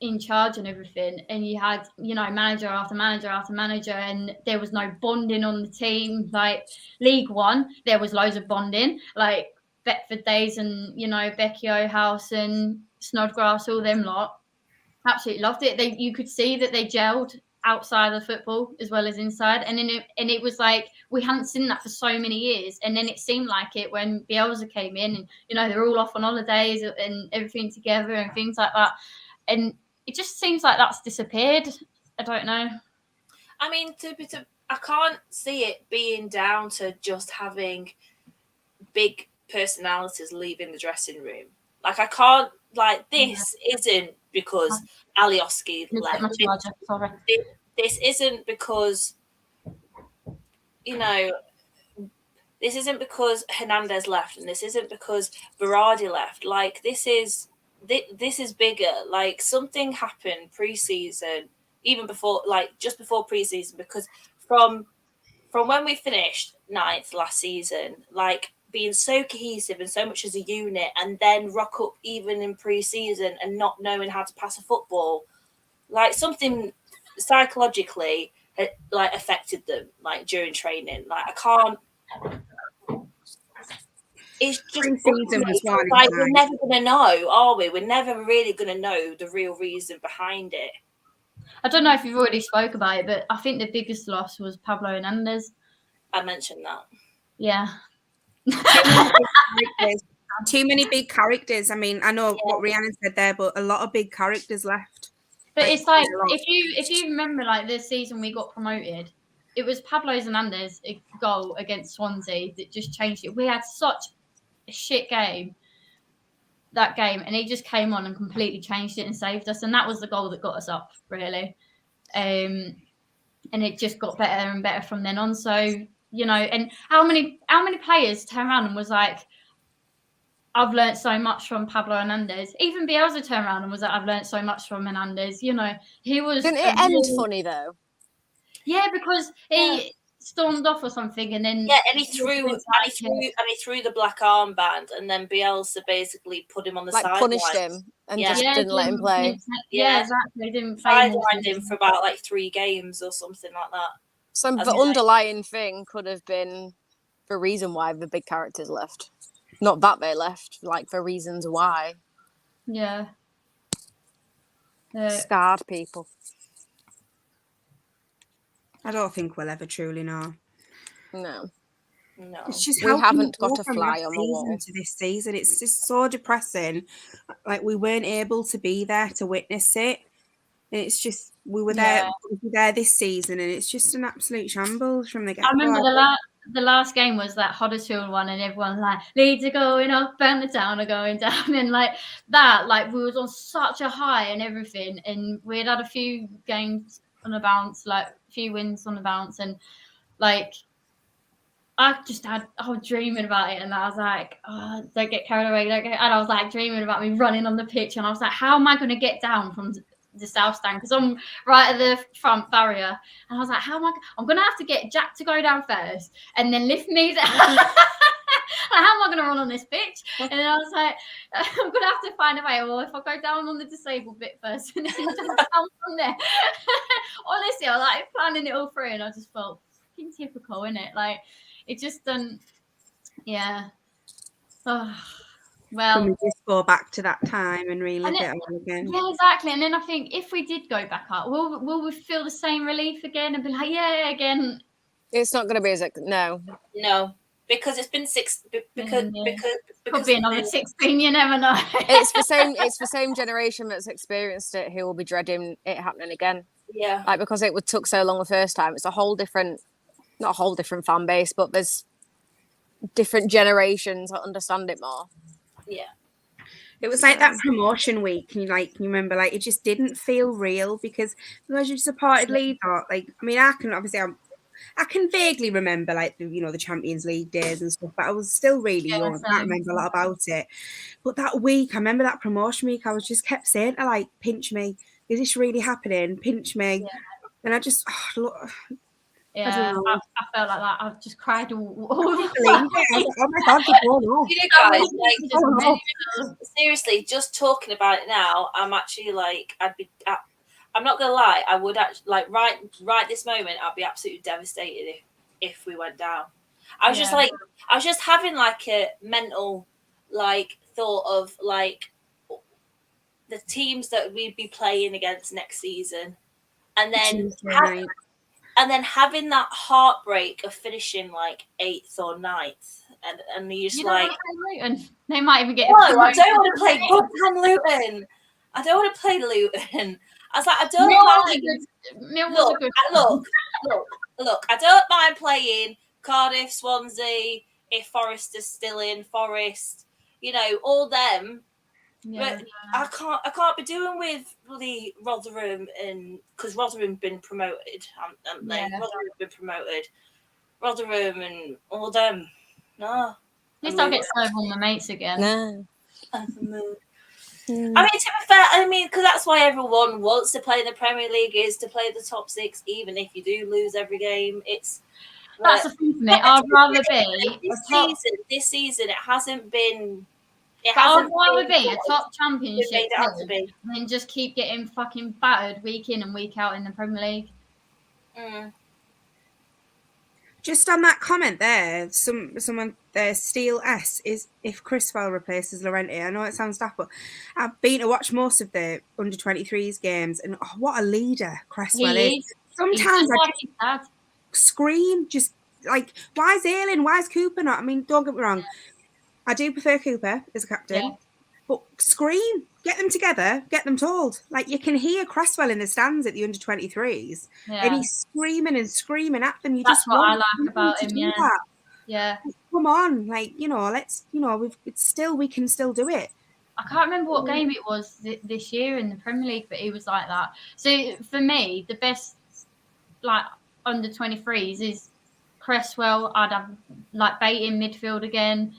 in charge and everything, and you had, manager after manager after manager, and there was no bonding on the team. Like League One, there was loads of bonding, like Beckford days and, Becchio House and Snodgrass, all them lot. Absolutely loved it. You could see that they gelled outside of football as well as inside, and it was like we hadn't seen that for so many years. And then it seemed like it when Bielsa came in, and they're all off on holidays and everything together and things like that. And it just seems like that's disappeared. I don't know. I mean, I can't see it being down to just having big personalities leaving the dressing room. Like, I can't, like, this isn't because Alioski left. This isn't because, this isn't because Hernandez left, and this isn't because Berardi left. Like, this is bigger. Like, something happened pre-season, even before, like, just before pre-season, because from when we finished 9th last season, like, being so cohesive and so much as a unit, and then rock up even in pre-season and not knowing how to pass a football, like, something psychologically like affected them, like, during training. Like, I can't. It's just like, we're never gonna know, are we? We're never really gonna know the real reason behind it. I don't know if you've already spoke about it, but I think the biggest loss was Pablo Hernandez. I mentioned that. Yeah. Too many big characters. I mean, I know what Rhiannon said there, but a lot of big characters left. But it's like if you remember, like this season we got promoted, it was Pablo Hernandez goal against Swansea that just changed it. We had such a shit game that game, and he just came on and completely changed it and saved us, and that was the goal that got us up, really. And it just got better and better from then on. So, you know, and how many players turned around and was like, I've learned so much from Pablo Hernandez. Even Bielsa turned around and was like, I've learned so much from Hernandez. You know, he was. Didn't it end funny though? Yeah, because he stormed off or something, and then and he threw the black armband, and then Bielsa basically put him on the side, punished him and just didn't let him play. Yeah, exactly. Didn't sidelined him for about like 3 games or something like that. So the underlying thing could have been the reason why the big characters left. Not that they left, like for reasons why. Yeah. Scarred people. I don't think we'll ever truly know. No. It's just we haven't got a fly on the wall to this season. It's just so depressing. Like we weren't able to be there to witness it. And it's just we were there this season, and it's just an absolute shambles from the get-go. I remember the last game was that Huddersfield one, and everyone's like, Leeds are going up and the town are going down, and like that, like we was on such a high and everything, and we had a few games on a bounce, like a few wins on the bounce, and like I was dreaming about it, and I was like, oh, don't get carried away, and I was like dreaming about me running on the pitch, and I was like, how am I going to get down from the south stand, because I'm right at the front barrier, and I was like, I'm gonna have to get Jack to go down first and then lift me down. How am I gonna run on this pitch? And then I was like, I'm gonna have to find a way. Well, if I go down on the disabled bit first and then jump down from there. Honestly, I was like planning it all through, and I just felt fucking typical, innit? Like it just done. Well, can we just go back to that time and relive it all again? Yeah, exactly. And then I think if we did go back up, will we feel the same relief again and be like, yeah, again? It's not going to be as no, because it's been 6. Because could be another 16. You never know. It's the same generation that's experienced it who will be dreading it happening again. Yeah, like because it took so long the first time. It's a whole different, not a whole different fan base, but there's different generations that understand it more. Yeah. It was like that promotion week, and you remember, like it just didn't feel real because you supported Leeds. I mean, I can vaguely remember like the Champions League days and stuff, but I was still really young. I can't remember a lot about it. But that week, I remember that promotion week. I was just kept saying to like, pinch me. Is this really happening? Pinch me. Yeah. And I just look. Yeah, I felt like that. I just cried all the time. Seriously, just talking about it now, I'm actually like, I'm not gonna lie, I would actually like right this moment, I'd be absolutely devastated if we went down. I was just having like a mental like thought of like the teams that we'd be playing against next season, and then. And then having that heartbreak of finishing like 8th or 9th, and you're just like, they might even get. No, I don't want to play goddamn Luton. I don't want to play Luton. I was like, I don't mind. Look. I don't mind playing Cardiff, Swansea, if Forest is still in Forest. All them. Yeah. But I can't be doing with the Rotherham, and because Rotherham been promoted, Rotherham been promoted, Rotherham and all them. No, at least I'll get served on my mates again. No. I mean, to be fair, because that's why everyone wants to play in the Premier League, is to play the top 6, even if you do lose every game. That's the thing for me. I'd rather be this season. It hasn't been. I'd rather be a top championship than just keep getting fucking battered week in and week out in the Premier League. Just on that comment there, someone there, Steel S, is if Criswell replaces Llorente. I know it sounds daft, but I've been to watch most of the under-23s games, and what a leader Criswell He is. is. He's Sometimes just I like just his dad. scream, just like, why is Ayling? Why is Cooper not? I mean, don't get me wrong, I do prefer Cooper as a captain. Yeah. But scream, get them together, get them told. Like, you can hear Cresswell in the stands at the under-23s, and Yeah. he's screaming and screaming at them. You That's just what I want like about to him. do Yeah. that. Yeah. Come on, like, let's, we can still do it. I can't remember what game it was this year in the Premier League, but he was like that. So for me, the best like under 23s is Cresswell. I'd have like Bate in midfield again,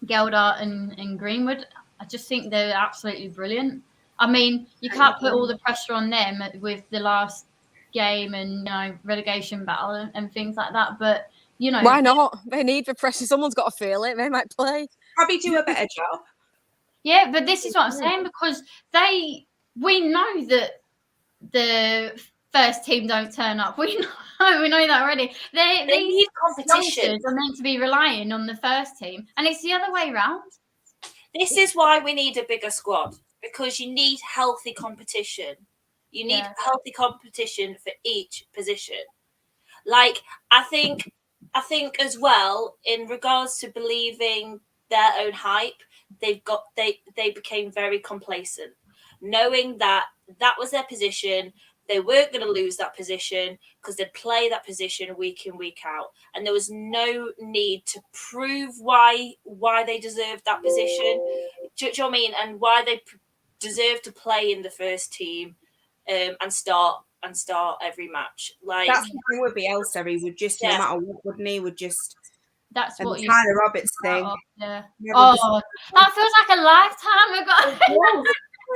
Geldart and Greenwood. I just think they're absolutely brilliant. I mean, you can't put all the pressure on them with the last game and relegation battle and things like that. But Why not? They need the pressure. Someone's got to feel it. They might play. Probably do a better job. Yeah, but this is what I'm saying, because we know that the first team don't turn up. We know that already. They need competition. Youngsters are meant to be relying on the first team, and it's the other way around. This is why we need a bigger squad, because you need healthy competition. You need healthy competition for each position. Like, I think as well, in regards to believing their own hype, they became very complacent, knowing that was their position. They weren't going to lose that position because they'd play that position week in, week out, and there was no need to prove why they deserved that position. Do you know what I mean? And why they deserve to play in the first team and start every match. Like, that's the thing with Bielsa. He would just, no matter what, wouldn't he? Would just. That's what the Tyler Roberts thing. Yeah. Oh, that feels like a lifetime ago.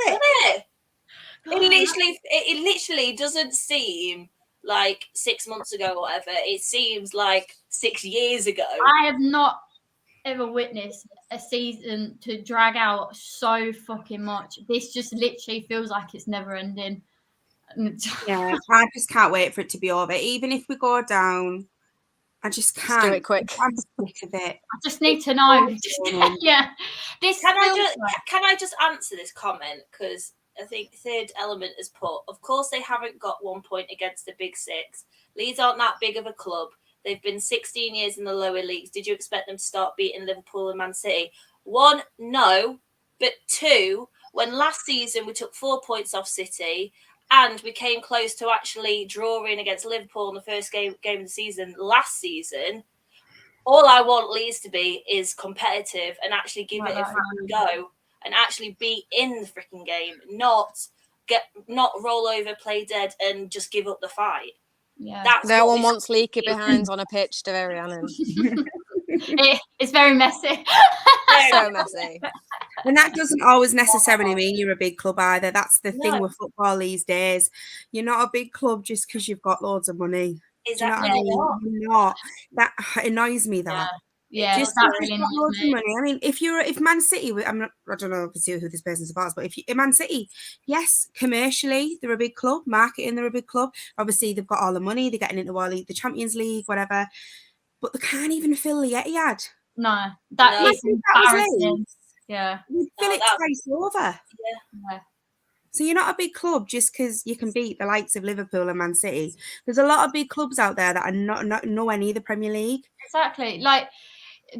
Isn't it? It literally doesn't seem like 6 months ago or whatever. It seems like 6 years ago. I have not ever witnessed a season to drag out so fucking much. This just literally feels like it's never ending. Yeah, I just can't wait for it to be over. Even if we go down, I just can't. Let's do it quick. I'm sick of it. I just need to know. Yeah. Can I just answer this comment? Because I think Third Element has put, of course they haven't got 1 point against the Big Six. Leeds aren't that big of a club. They've been 16 years in the lower leagues. Did you expect them to start beating Liverpool and Man City? 1, no. But 2, when last season we took 4 points off City and we came close to actually drawing against Liverpool in the first game of the season last season, all I want Leeds to be is competitive and actually give it a freaking go and actually be in the freaking game, not roll over, play dead, and just give up the fight. Yeah, no one wants leaky behinds on a pitch to very Annan. It's very messy. So messy. And that doesn't always necessarily mean you're a big club either. That's the thing with football these days. You're not a big club just because you've got loads of money. Exactly. You're not. That annoys me. That. Yeah, just that really really loads of money. I mean, if Man City, I don't know obviously who this person supports, but if Man City, yes, commercially they're a big club, marketing they're a big club. Obviously they've got all the money, they're getting into all the Champions League, whatever, but they can't even fill the Etihad. No, that is embarrassing. Yeah, you fill it twice over. Yeah. So you're not a big club just because you can beat the likes of Liverpool and Man City. There's a lot of big clubs out there that are not nowhere near the Premier League. Exactly. Like,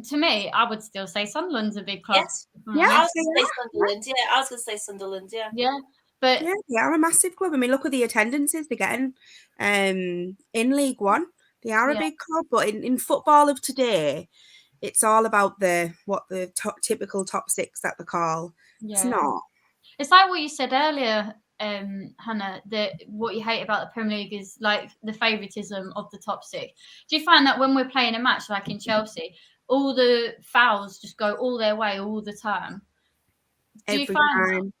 to me, I would still say Sunderland's a big club. Yes. Yeah, I was going to say Sunderland. Yeah, I was going to say Sunderland. Yeah. Yeah. But they are a massive club. I mean, look at the attendances they're getting in League One. They are a big club, but in football of today, it's all about the typical top six that they call. Yeah. It's not. It's like what you said earlier, Hannah, that what you hate about the Premier League is like the favouritism of the top six. Do you find that when we're playing a match like in Chelsea, all the fouls just go all their way all the time? Every time.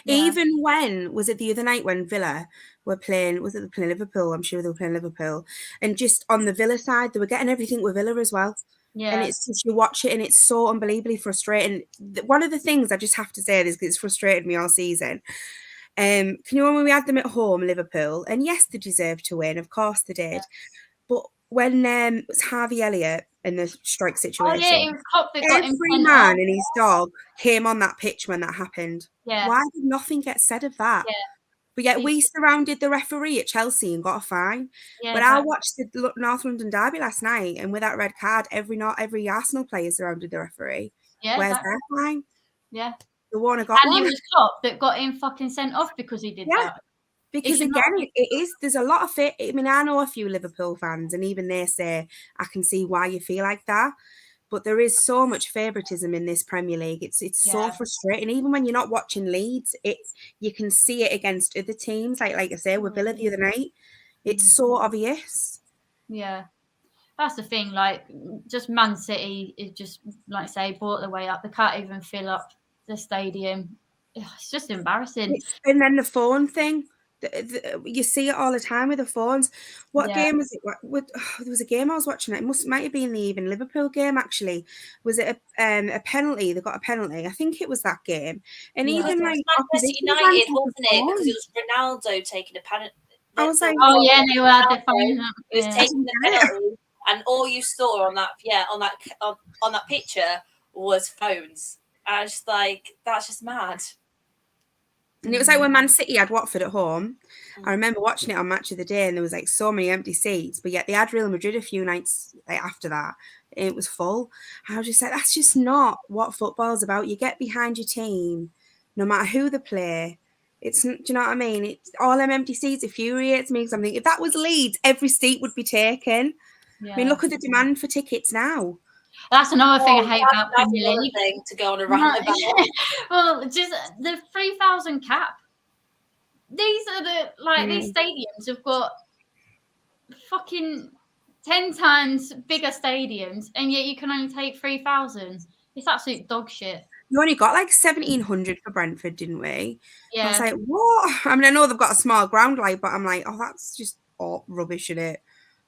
Yeah. Even when, was it the other night when Villa were playing, was it playing Liverpool? I'm sure they were playing Liverpool. And just on the Villa side, they were getting everything with Villa as well. Yeah. And it's just, you watch it and it's so unbelievably frustrating. One of the things I just have to say is because it's frustrated me all season. Can you remember when we had them at home, Liverpool? And yes, they deserved to win. Of course they did. Yeah. But when it was Harvey Elliott in the strike Oh situation. yeah, it was Klopp that got him Every sent man off. and his dog came on that pitch when that happened. Yeah. Why did nothing get said of that? Yeah. But yet we surrounded the referee at Chelsea and got a fine. Yeah, but exactly. I watched the North London derby last night, and with that red card, every Arsenal player surrounded the referee. Yeah, Where's exactly. their fine? Yeah. The Warner got And one. it was Klopp that got him fucking sent off because he did that. Because again, it is. There's a lot of it. I mean, I know a few Liverpool fans, and even they say I can see why you feel like that. But there is so much favouritism in this Premier League. It's so frustrating. Even when you're not watching Leeds, you can see it against other teams. Like I say, with Villa the other night, it's so obvious. Yeah, that's the thing. Like, just Man City is just, like I say, brought the way up. They can't even fill up the stadium. It's just embarrassing. And then the phone thing. You see it all the time with the phones. What game was it? There was a game I was watching. It might have been the even Liverpool game. Actually, was it a penalty? They got a penalty. I think it was that game. And even like Manchester United, wasn't it? Because it was Ronaldo taking a penalty. I was like, oh yeah, they had the phone. He was taking the penalty, and all you saw on that picture was phones. I was just like, that's just mad. And it was like when Man City had Watford at home. I remember watching it on Match of the Day, and there was like so many empty seats, but yet they had Real Madrid a few nights after that. It was full. I was just like, that's just not what football's about. You get behind your team, no matter who they play. Do you know what I mean? It's all them empty seats infuriates me because I'm thinking, if that was Leeds, every seat would be taken. I mean, look at the demand for tickets now. That's another thing I hate about Premier League. Thing to go on a rant about. Well, just the 3,000 cap. These are these stadiums have got fucking 10 times bigger stadiums, and yet you can only take 3,000. It's absolute dog shit. You only got like 1,700 for Brentford, didn't we? Yeah. I was like, what? I mean, I know they've got a small ground, but I'm like, oh, that's just rubbish, isn't it?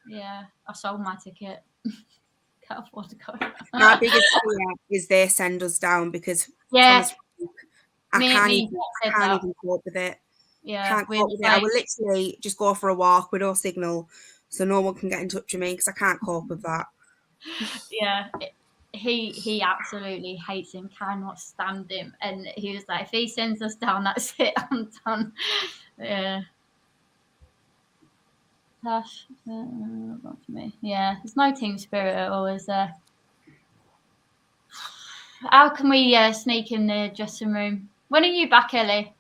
Yeah, I sold my ticket. Can't afford to go. My biggest fear is they send us down because I can't even cope with it. Yeah, can't cope with it. I will literally just go for a walk with no signal, so no one can get in touch with me because I can't cope with that. Yeah, he absolutely hates him, cannot stand him, and he was like, if he sends us down, that's it, I'm done. Yeah. Gosh, not for me. Yeah, there's no team spirit at all, is there? How can we sneak in the dressing room? When are you back, Ellie?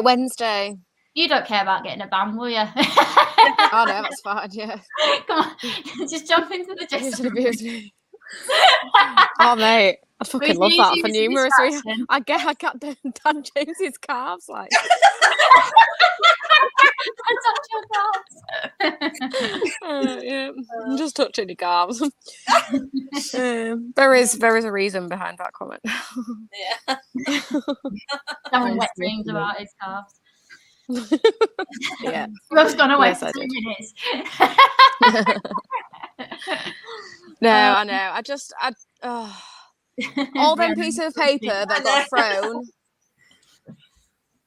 Wednesday. You don't care about getting a ban, will you? Oh no, that's fine. Yeah. Come on, just jump into the dressing room. Oh mate, I fucking love that for numerous reasons. I get Dan James's calves like. Yeah, I'm just touching your calves. There is a reason behind that comment. Yeah. Someone wet dreams about his calves. Yeah. Rob's gone away for 2 minutes. No, I know. All them pieces of paper that got thrown.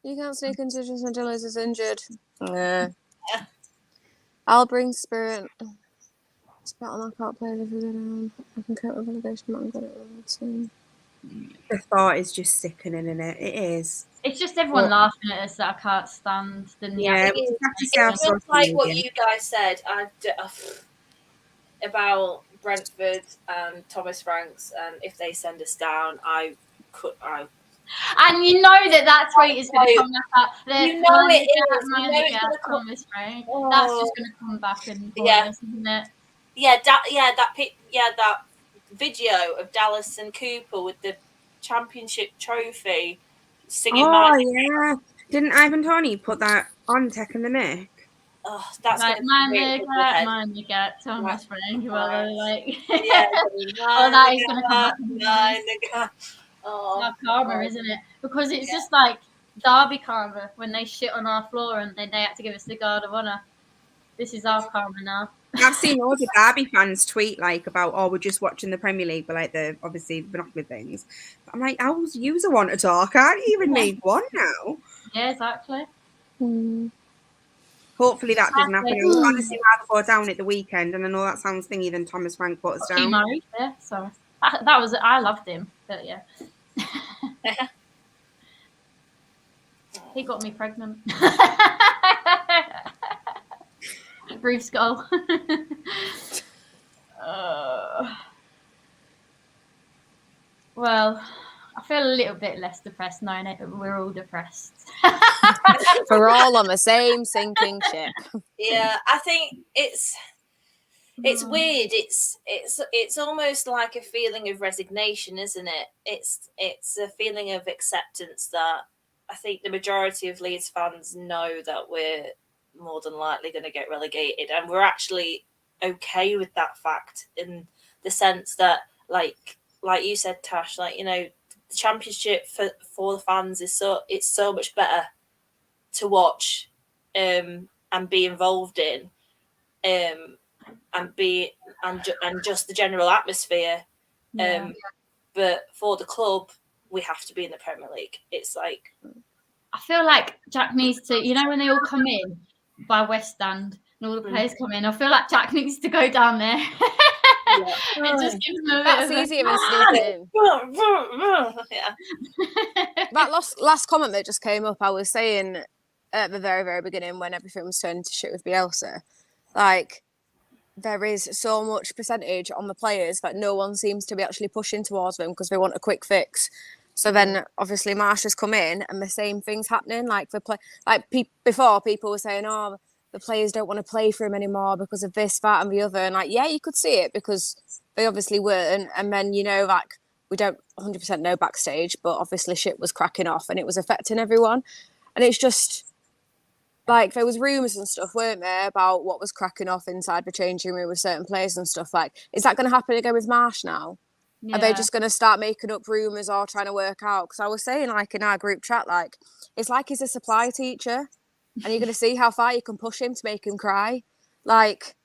You can't sneak into just until Liz is injured. Nah. I'll bring spirit. It's better I can't play if we go down. I can cope with relegation, but I'm good at it. The thought is just sickening, isn't it? It is. It's just everyone laughing at us that I can't stand. It's just like what you guys said about Brentford and Thomas Franks, and if they send us down, And you know that tweet is going to come back up. You know it is. Thomas Franks. That's just going to come back and us, isn't it? Yeah, that video of Dallas and Cooper with the championship trophy singing. Oh yeah, didn't Ivan Toney put that on Tech and the Mick? Oh, that's like mine you get Thomas Frank. Well, like, oh, that is going to come back. That karma, isn't it? Because it's just like Derby karma when they shit on our floor and then they had to give us the guard of honour. This is our karma now. I've seen all the Derby fans tweet about, we're just watching the Premier League, but the obviously binocular things. But I'm like, how's user want to talk? I can't even need one now. Yeah, exactly. Hopefully that doesn't happen. I would honestly rather go down at the weekend, and I know that sounds thingy than Thomas Frank put us down. Murray, yeah, sorry. That was, I loved him, but yeah. He got me pregnant. Brief skull. Well, I feel a little bit less depressed knowing it. We're all depressed. We're all on the same sinking ship. Yeah, I think it's weird. It's almost like a feeling of resignation, isn't it? It's a feeling of acceptance that I think the majority of Leeds fans know that we're more than likely going to get relegated, and we're actually okay with that fact, in the sense that, like you said, Tash, like, you know, the Championship for the fans is so much better to watch and be involved in, and just the general atmosphere. But for the club, we have to be in the Premier League. It's like, I feel like Jack needs to, you know, when they all come in by West End and all the players come in, I feel like Jack needs to go down there. It just gives them a That's bit of easier than sneaking in. yeah. That last comment that just came up, I was saying at the very, very beginning when everything was turning to shit with Bielsa, like, there is so much percentage on the players that no one seems to be actually pushing towards them because they want a quick fix. So then, obviously, Marsch has come in, and the same thing's happening. Like before, people were saying, "Oh, the players don't want to play for him anymore because of this, that, and the other." And like, yeah, you could see it because they obviously weren't. And then, you know, like, we don't 100% know backstage, but obviously shit was cracking off, and it was affecting everyone. And it's just like, there was rumours and stuff, weren't there, about what was cracking off inside the changing room with certain players and stuff. Like, is that going to happen again with Marsch now? Yeah. Are they just going to start making up rumours or trying to work out? Because I was saying, like, in our group chat, like, it's like he's a supply teacher, and you're going to see how far you can push him to make him cry. Like,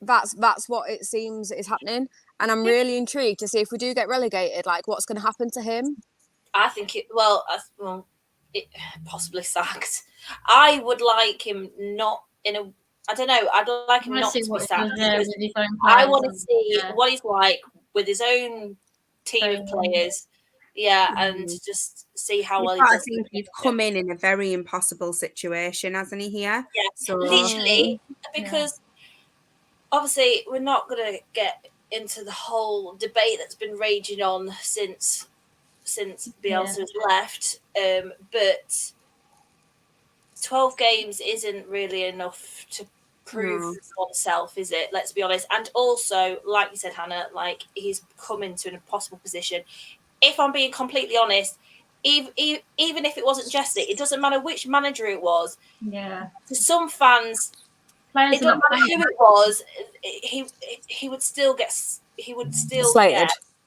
that's what it seems is happening. And I'm really intrigued to see if we do get relegated, like, what's going to happen to him. I think it possibly sacked. I would like him not in a. I don't know. I'd like him not to be sacked. I want to see what he's like with his own team of players. Yeah, and just see how well he does. I think he's come in a very impossible situation, hasn't he? Here, yeah. So Literally, because obviously we're not going to get into the whole debate that's been raging on since Bielsa's left, but 12 games isn't really enough to prove oneself, is it? Let's be honest. And also, like you said, Hannah, like, he's come into an impossible position. If I'm being completely honest, even if it wasn't Jesse, it doesn't matter which manager it was. Yeah. To some fans, Players it doesn't matter who it was. He would still get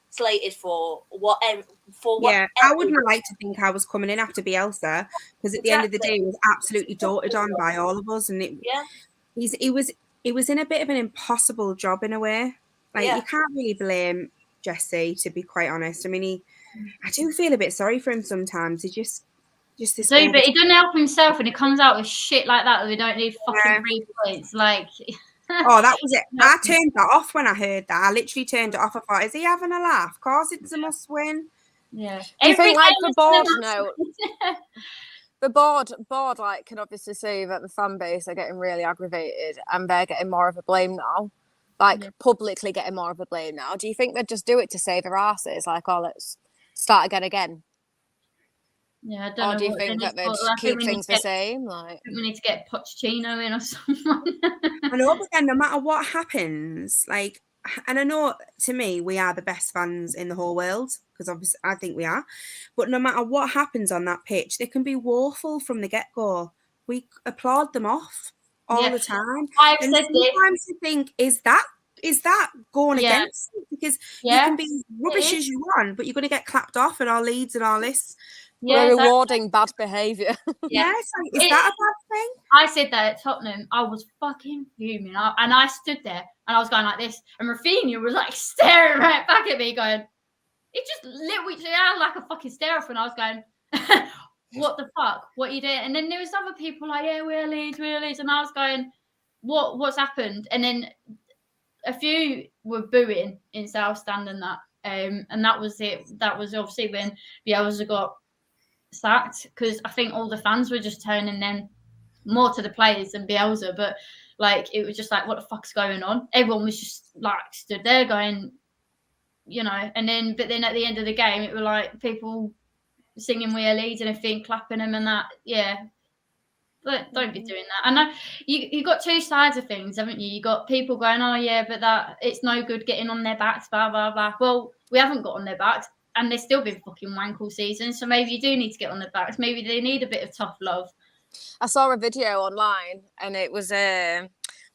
slated for whatever. I wouldn't like to think I was coming in after Bielsa, because at the end of the day, he was absolutely doted on by all of us, and he was in a bit of an impossible job in a way. Like, you can't really blame Jesse, to be quite honest. I mean, I do feel a bit sorry for him sometimes. He just this. So, but he doesn't help himself, and he comes out with shit like that. We don't need fucking 3 points. Like, oh, that was it. I turned that off when I heard that. I literally turned it off. I thought, is he having a laugh? Of course, it's a must win. Yeah. Do you think, like, the board note? The board, like, can obviously see that the fan base are getting really aggravated, and they're getting more of a blame now. Like, publicly getting more of a blame now. Do you think they'd just do it to save their asses? Like, oh, let's start again? Yeah, I don't know. Or do you think that they'd keep things the same? Like, I think we need to get Pochettino in or someone. I know, but then no matter what happens, like, and I know, to me, we are the best fans in the whole world, because obviously I think we are. But no matter what happens on that pitch, they can be woeful from the get-go. We applaud them off all the time. I've said sometimes you think, is that going against it? Because you can be rubbish as you want, but you're going to get clapped off at our Leeds and our lists. Yeah, we're rewarding bad behaviour. Is that a bad thing? I said that at Tottenham. I was fucking fuming. And I stood there and I was going like this. And Rafinha was like staring right back at me going, it just lit each other like a fucking stare off. And I was going, what the fuck? What are you doing? And then there was other people like, yeah, we're Leeds. And I was going, what's happened? And then a few were booing in South Stand and that. And that was it. That was obviously when Bielsa got sacked, because I think all the fans were just turning then more to the players than Bielsa. But like, it was just like, what the fuck's going on? Everyone was just like stood there going, you know. And then, but then at the end of the game, it were like people singing "We Are Leeds" and everything, clapping them and that. Yeah, but don't be doing that. I know you got two sides of things, haven't you? You got people going, oh yeah, but that it's no good getting on their backs, blah blah blah. Well, we haven't got on their backs, and they've still been fucking wank all season. So maybe you do need to get on their backs. Maybe they need a bit of tough love. I saw a video online, and it was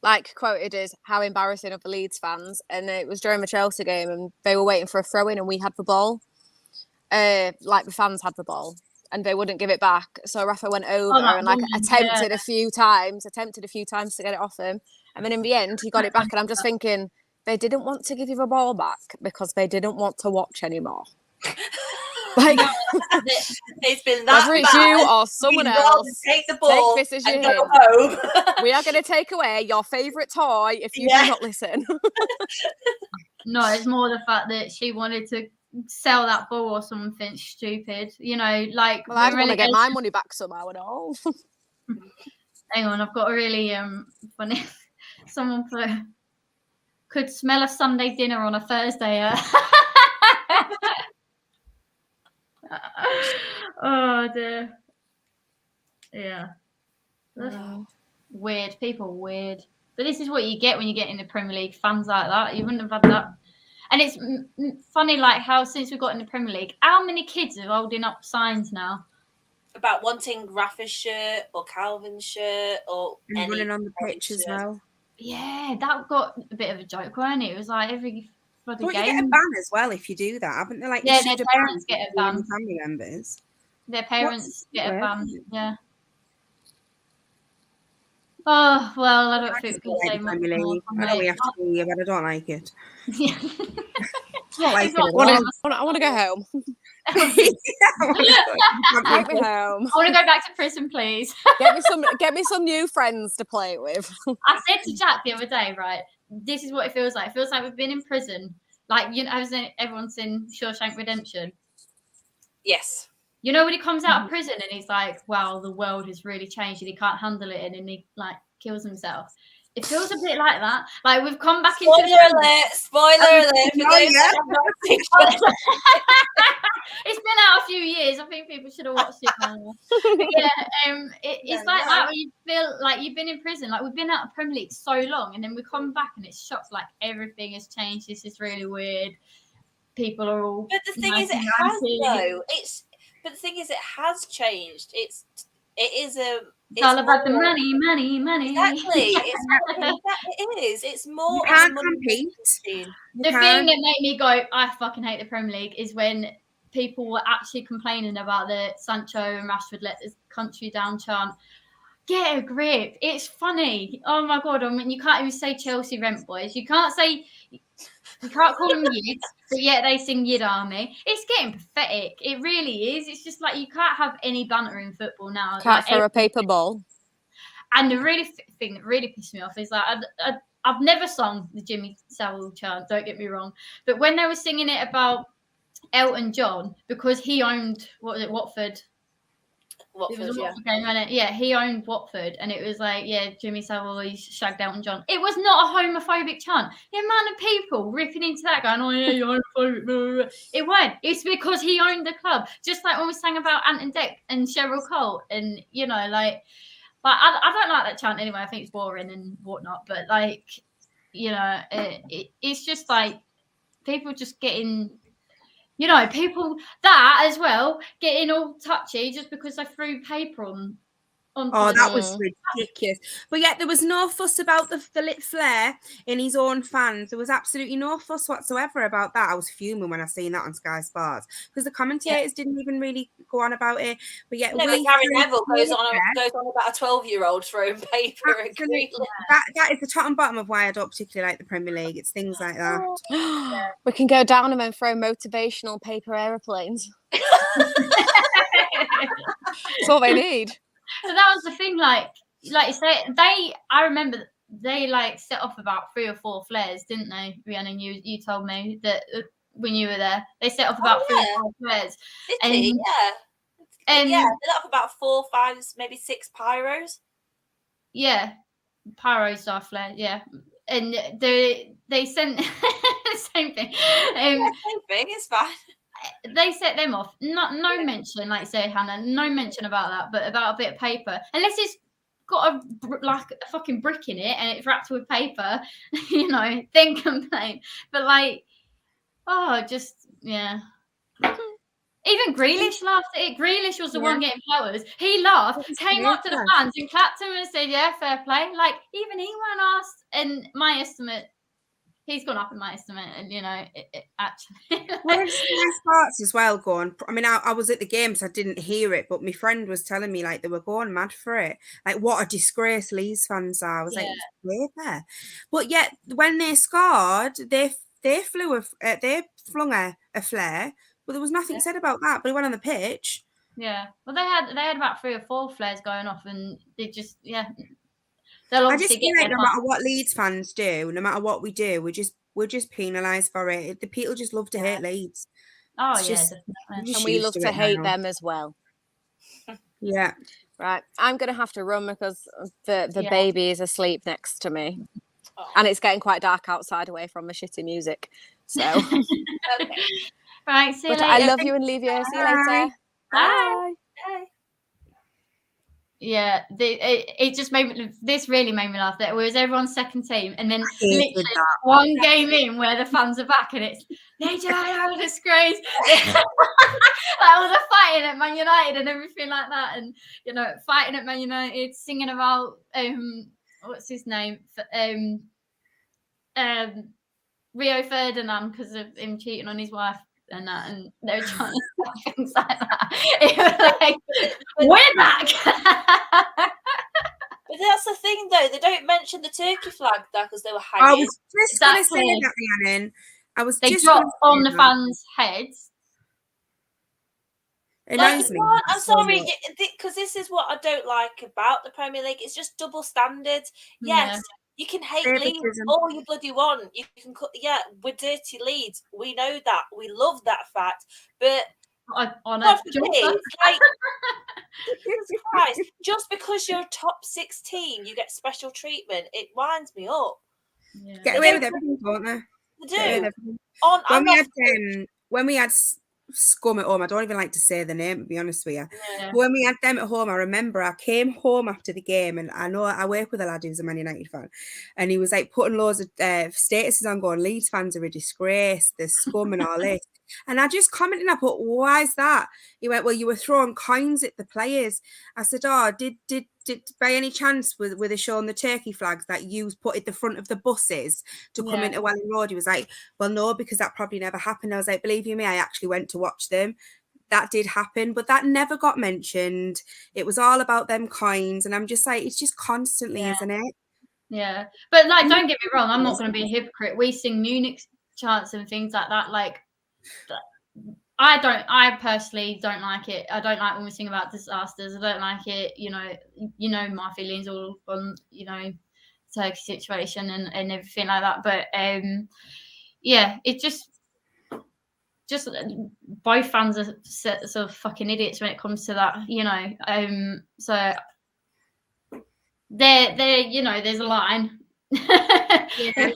like quoted as how embarrassing of the Leeds fans, and it was during the Chelsea game, and they were waiting for a throw in, and we had the ball. Like the fans had the ball, and they wouldn't give it back. So Rafa went over and like attempted a few times to get it off him, and then in the end he got it back. And I'm just thinking, they didn't want to give you the ball back because they didn't want to watch anymore. Like, it's been that whether it's bad, you or someone else, take the ball, take this as and your go hint. home. We are going to take away your favourite toy if you do not listen. No, it's more the fact that she wanted to sell that ball or something stupid, you know, like. Well, I don't want to get my money back somehow at all. Hang on, I've got a really funny. Someone put, could smell a Sunday dinner on a Thursday. Oh dear. Yeah. Wow. Weird. People weird. But this is what you get when you get in the Premier League. Fans like that. You wouldn't have had that. And it's funny, like, how since we got in the Premier League, how many kids are holding up signs now about wanting Rafa's shirt or Kalvin's shirt or and running on the pitch as well. Yeah, that got a bit of a joke, wasn't it? It was like every bloody But game. you get a ban as well if you do that, haven't they? Like, yeah, their parents get a ban. Family members. Their parents get a ban. Yeah. Oh well, I don't think we can say much more. I know we have to be, but I don't like it. Yeah. Not like I want to go home. Take me home. I want to go back to prison, please. Get me some new friends to play with. I said to Jack the other day, right? This is what it feels like. It feels like we've been in prison. Like, you know, everyone's in Shawshank Redemption. Yes. You know, when he comes out of prison and he's like, wow, the world has really changed and he can't handle it, and then he like kills himself. It feels a bit like that. Like, we've come back into Spoiler alert. It's been out a few years. I think people should have watched it now. But yeah, it's like that where you feel like you've been in prison. Like, we've been out of Premier League so long, and then we come back and it's shocked. Like, everything has changed. This is really weird. People are all. But the thing is, it has though. But the thing is, it has changed. It is all about the money. Exactly. It is. It's more. You can't compete. The thing that made me go, I fucking hate the Premier League, is when people were actually complaining about the Sancho and Rashford let this country down chant. Get a grip. It's funny. Oh my God. I mean, you can't even say Chelsea rent boys. You can't call them yids, but yet they sing Yid Army. It's getting pathetic. It really is. It's just like, you can't have any banter in football now. Can't throw a paper ball. And the thing that really pissed me off is like, I've never sung the Jimmy Savile chant, don't get me wrong. But when they were singing it about Elton John, because he owned, Watford? Watford, yeah, he owned Watford, and it was like, yeah, Jimmy Savile, he's shagged Elton John. It was not a homophobic chant. The amount of people ripping into that, going, "Oh yeah, you're homophobic." It weren't. It's because he owned the club. Just like when we sang about Ant and Dec and Cheryl Cole, and you know, like, but I don't like that chant anyway. I think it's boring and whatnot. But like, you know, it's just like people just getting. You know, people that as well getting all touchy just because I threw paper on. Oh, that was ridiculous. But yet there was no fuss about the lit flare in his own fans. There was absolutely no fuss whatsoever about that. I was fuming when I seen that on Sky Sports because the commentators didn't even really go on about it. But yet, Gary Neville goes on about a 12-year-old throwing paper. That is the top and bottom of why I don't particularly like the Premier League. It's things like that. We can go down and then throw motivational paper airplanes. That's all they need. So that was the thing, like you say, I remember they like set off about 3 or 4 flares, didn't they, Rhiannon? You told me that when you were there, they set off about 3 or 4 flares. City, yeah. And yeah, they're up about 4, 5, maybe 6 pyros. Yeah, pyros are flare, yeah. And they sent same thing. Same thing, it's fine. They set them off. No mention, like you say, Hannah, no mention about that, but about a bit of paper. Unless it's got a fucking brick in it and it's wrapped with paper, then complain. But like, just yeah. Even Grealish laughed at it. Grealish was the one getting flowers. He laughed, came up to the fans and clapped him and said, yeah, fair play. Like, even he weren't asked. And my estimate, he's gone up in my estimate. And, actually. Well, it's nice parts as well going. I mean, I was at the game, so I didn't hear it, but my friend was telling me, like, they were going mad for it. Like, what a disgrace Leeds fans are. I was like, it's way there. But yet, when they scored, they flung a flare. But there was nothing said about that. But it went on the pitch. Yeah. Well, they had about 3 or 4 flares going off, and they just They'll obviously I just feel like no matter what Leeds fans do, no matter what we do, we're just penalised for it. The people just love to hate Leeds. Oh it's yeah, And definitely. we love to hate them as well. Yeah. Right. I'm gonna have to run because the baby is asleep next to me. And it's getting quite dark outside away from the shitty music. So okay. Right, see you later. I love you and leave you. See you later. Bye. Bye. Yeah, it just this really made me laugh. That it was everyone's second team, and then literally one game in where the fans are back, and it's a disgrace. Like all the fighting at Man United and everything like that, and fighting at Man United, singing about what's his name, Rio Ferdinand because of him cheating on his wife. And they were trying to say things like that. It was like, we're back. But that's the thing, though. They don't mention the turkey flag there because they were hanging. I was just going to say that, Rhiannon. They dropped on the fans' heads. Annoys me. I'm sorry, because this is what I don't like about the Premier League. It's just double standards. Yes. You can hate Leeds all you bloody want. You can, we're dirty Leeds. We know that. We love that fact. But Christ, just because you're a top 6 team, you get special treatment. It winds me up. Yeah. Get away with everything, don't they? They do. When we had scum at home, I don't even like to say the name, to be honest with you. Yeah. When we had them at home, I remember I came home after the game, and I know I work with a lad who's a Man United fan, and he was like putting loads of statuses on going, Leeds fans are a disgrace, they're scum and all this. And I just commented, I put, why is that? He went, well, you were throwing coins at the players. I said, oh, did by any chance were they showing the turkey flags that you put at the front of the buses to come into Welling Road? He was like, well, no, because that probably never happened. I was like, believe you me, I actually went to watch them. That did happen, but that never got mentioned. It was all about them coins. And I'm just like, it's just constantly, isn't it? Yeah. But like, don't get me wrong, I'm not going to be a hypocrite. We sing Munich chants and things like that. Like, I personally don't like it. I don't like when we sing about disasters. I don't like it. You know my feelings all on, Turkey situation and everything like that. But it just both fans are sort of fucking idiots when it comes to that, so there's a line. There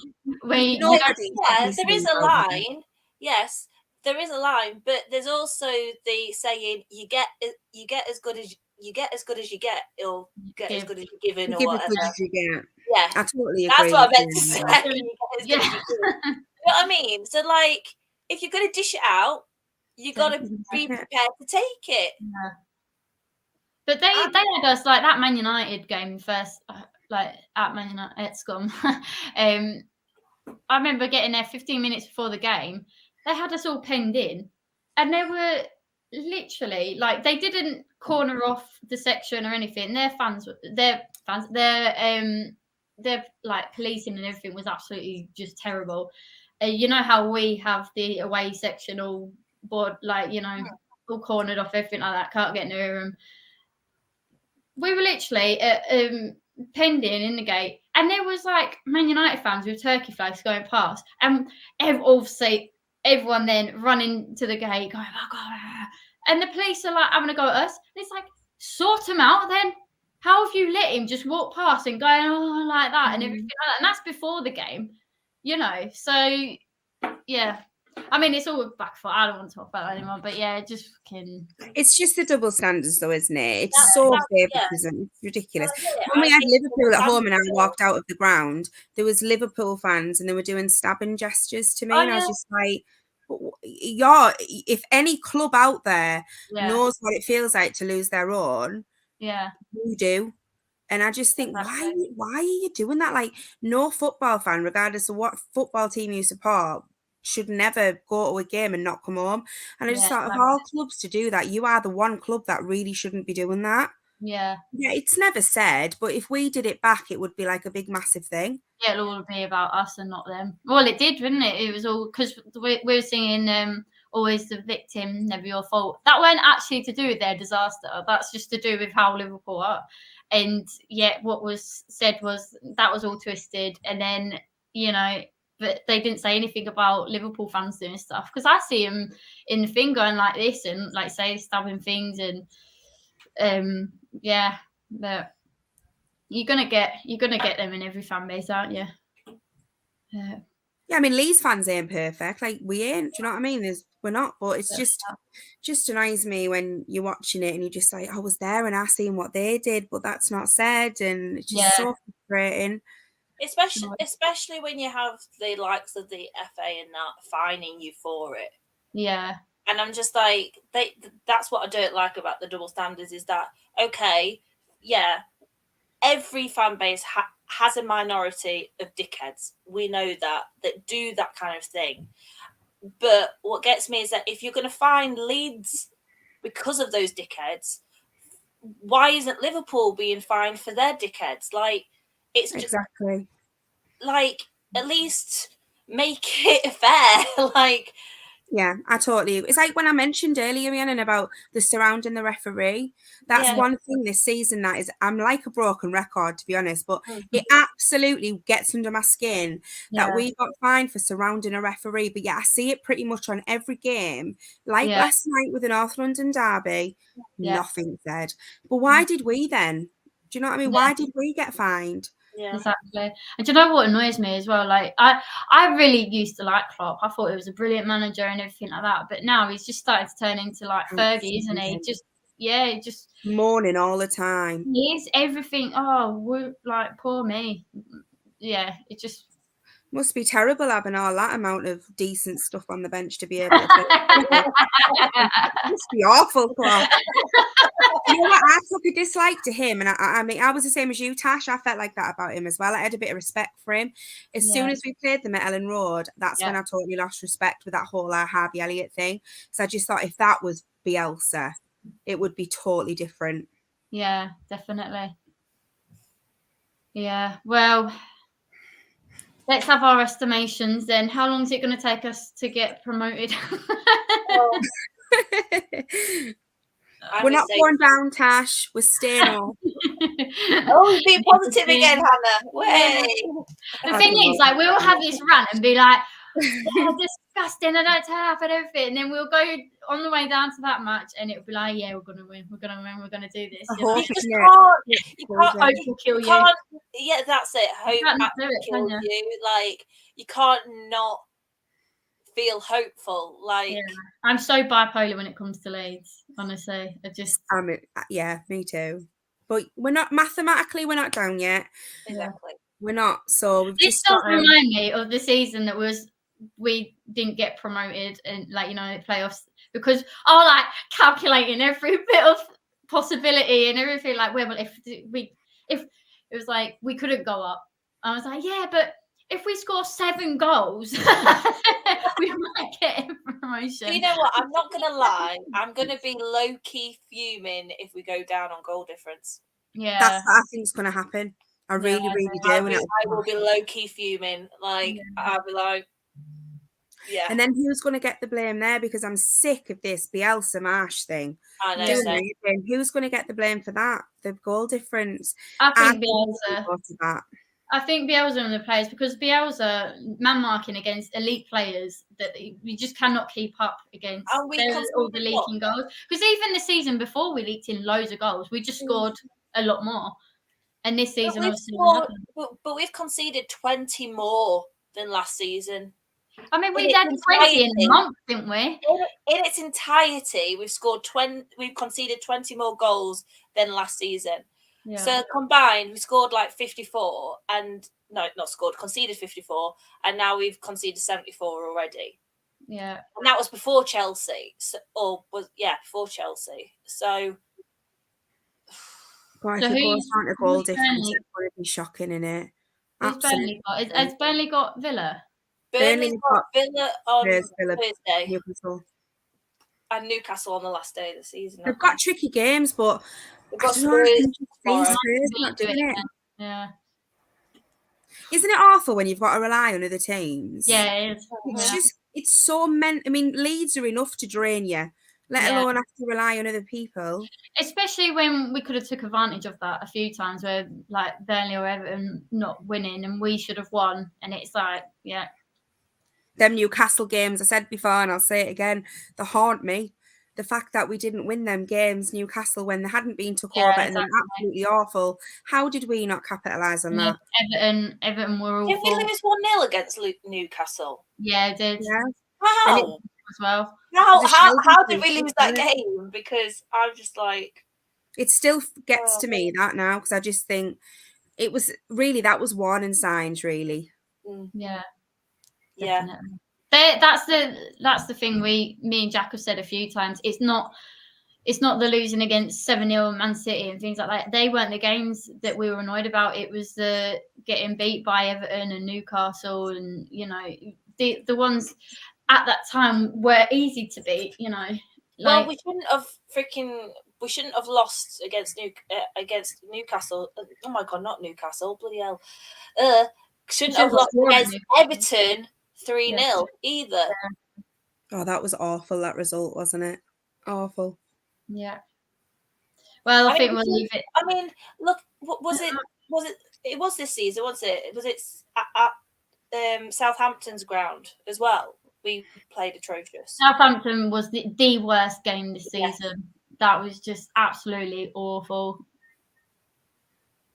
is a line. Yes, there is a line, but there's also the saying you get as good as you get, or get as good as you're given, or whatever. As good as you get. Yeah, I totally agree. That's what I meant to say. You get as good as you get. You know what I mean? So, like, if you're going to dish it out, you got to be prepared to take it. Yeah. But they had us like that Man United game first, like at Man United at Scum. I remember getting there 15 minutes before the game. They had us all penned in, and they were literally like, they didn't corner off the section or anything. Their like policing and everything was absolutely just terrible. You know how we have the away section all board, like, all cornered off, everything like that. Can't get near them. We were literally pending in the gate, and there was like Man United fans with turkey flags going past, and obviously everyone then running to the gate, going, "Oh God!" And the police are like having a go at us. And it's like, sort him out then. How have you let him just walk past and going, "Oh," like that, and everything like that? And that's before the game, you know. So yeah. I mean, it's all backfoot. I don't want to talk about that anymore. But yeah, just fucking. It's just the double standards, though, isn't it? It's so favouritism. It's ridiculous. When we I had think Liverpool at home and I fans- walked out of the ground, there was Liverpool fans and they were doing stabbing gestures to me, and I was just like, if any club out there knows what it feels like to lose their own, you do. And I just think, why are you doing that? Like, no football fan, regardless of what football team you support, should never go to a game and not come home. And I just thought, of all clubs to do that, you are the one club that really shouldn't be doing that. Yeah, it's never said, but if we did it back, it would be like a big, massive thing. Yeah, it'll all be about us and not them. Well, it did, didn't it? It was all because we were singing "Always the Victim, Never Your Fault." That weren't actually to do with their disaster. That's just to do with how Liverpool are. And yet, what was said was that was all twisted. And then, you know, but they didn't say anything about Liverpool fans doing stuff, because I see them in the thing going like this and like say stabbing things and yeah, but you're gonna get them in every fan base, aren't you? Yeah, I mean, Leeds fans ain't perfect. Like, we ain't. Do you know what I mean? We're not, but it's just annoys me when you're watching it and you're just like, I was there and I seen what they did, but that's not said, and it's just so frustrating. Especially when you have the likes of the FA and that fining you for it. Yeah. And I'm just like, that's what I don't like about the double standards, is that, okay, yeah, every fan base has a minority of dickheads. We know that do that kind of thing. But what gets me is that if you're going to fine Leeds because of those dickheads, why isn't Liverpool being fined for their dickheads? Like, it's just, exactly. Like, at least make it fair. Like, yeah, I totally. It's like when I mentioned earlier, Rhiannon, about the surrounding the referee. That's one thing this season that is, I'm like a broken record, to be honest, but it absolutely gets under my skin that we got fined for surrounding a referee. But yeah, I see it pretty much on every game. Like last night with the North London derby, nothing said. But why did we then? Do you know what I mean? Why did we get fined? Yeah. Exactly. And do you know what annoys me as well? Like, I really used to like Klopp. I thought he was a brilliant manager and everything like that. But now he's just started to turn into like Fergie, isn't he? Just mourning all the time. He is everything. Oh, like poor me. Yeah, it just must be terrible having all that amount of decent stuff on the bench to be able to it must be awful, Klopp. You know what? I took a dislike to him, and I mean, I was the same as you, Tash. I felt like that about him as well. I had a bit of respect for him. As soon as we played them at Ellen Road, that's when I totally lost respect with that whole Harvey Elliott thing. So I just thought if that was Bielsa, it would be totally different. Yeah, definitely. Yeah, well, let's have our estimations then. How long is it going to take us to get promoted? We're not going down, Tash. We're staying off. Oh, be positive again, Hannah. Way. The thing is, like, we'll have this rant and be like, disgusting, I don't turn up and everything. And then we'll go on the way down to that match and it'll be like, yeah, we're going to win. We're going to win. We're going to do this. You can't hope will kill you. Yeah, that's it. Hope will kill you. Like, you can't not feel hopeful. Like, I'm so bipolar when it comes to Leeds, honestly. Yeah, me too. But we're not mathematically, we're not down yet. Exactly. We're not. So we've this does remind me of the season that we didn't get promoted and, like, you know, playoffs, because I was like calculating every bit of possibility and everything. Like, well, if it was like we couldn't go up, I was like, yeah, but if we score 7 goals, we might get a promotion. You know what? I'm not going to lie. I'm going to be low-key fuming if we go down on goal difference. Yeah. That's what I think is going to happen. I really do. I will be low-key fuming. Like, I'll be like... Yeah, And then who's going to get the blame there? Because I'm sick of this Bielsa Marsch thing. I know. Yeah. So. Who's going to get the blame for that? The goal difference. I think And Bielsa. go to that. I think Bielsa and the players, because Bielsa man marking against elite players that we just cannot keep up against. And we There's all the conceded leaking goals. Because even the season before we leaked in loads of goals, we just scored a lot more. And this season, But we've obviously, scored, but we've conceded 20 more than last season. I mean, we in had its 20 in a entirety. month, didn't we? In its entirety, we've scored 20. We've conceded 20 more goals than last season. Yeah. So combined, we scored like 54, and no, not scored, conceded 54, and now we've conceded 74 already. Yeah. And that was before Chelsea, before Chelsea. So. God, So if it goes down to goal difference, Burnley? it's going to be shocking, innit? Who's Burnley got? Has Burnley got Villa? Burnley's got Villa on Villa, Thursday Newcastle. and Newcastle on the last day of the season. They've got tricky games, but They've got I don't know, I can just see tomorrow. Spurs not Do it doing it. again. Yeah. Isn't it awful when you've got to rely on other teams? Yeah, it is. It's Yeah. just, it's so I mean, Leeds are enough to drain you, let Yeah. alone have to rely on other people. Especially when we could have took advantage of that a few times where like Burnley or Everton not winning and we should have won. And it's like, yeah. Them Newcastle games, I said before and I'll say it again, they haunt me. The fact that we didn't win them games, Newcastle, when they hadn't been took over and they're absolutely awful. How did we not capitalise on that? Everton were Did we awful. lose 1-0 against Newcastle? Yeah, it did. Yeah. How? As well. How did we lose that game? Because I'm just like, it still gets to me that now, because I just think it was really, that was warning signs, really. Yeah. Yeah. Definitely. That's the thing me and Jack have said a few times. It's not the losing against 7-0 Man City and things like that. They weren't the games that we were annoyed about. It was the getting beat by Everton and Newcastle, and you know the ones at that time were easy to beat. You know, well, we shouldn't have lost against Newcastle. Oh my god, not Newcastle! Bloody hell! Shouldn't have lost against Everton 3-0 either. Oh, that was awful. That result, wasn't it? Awful. Yeah. Well, I think we'll leave it. I mean, look, it was this season, was it? Was it at Southampton's ground as well? We played atrocious. Southampton was the worst game this season. That was just absolutely awful.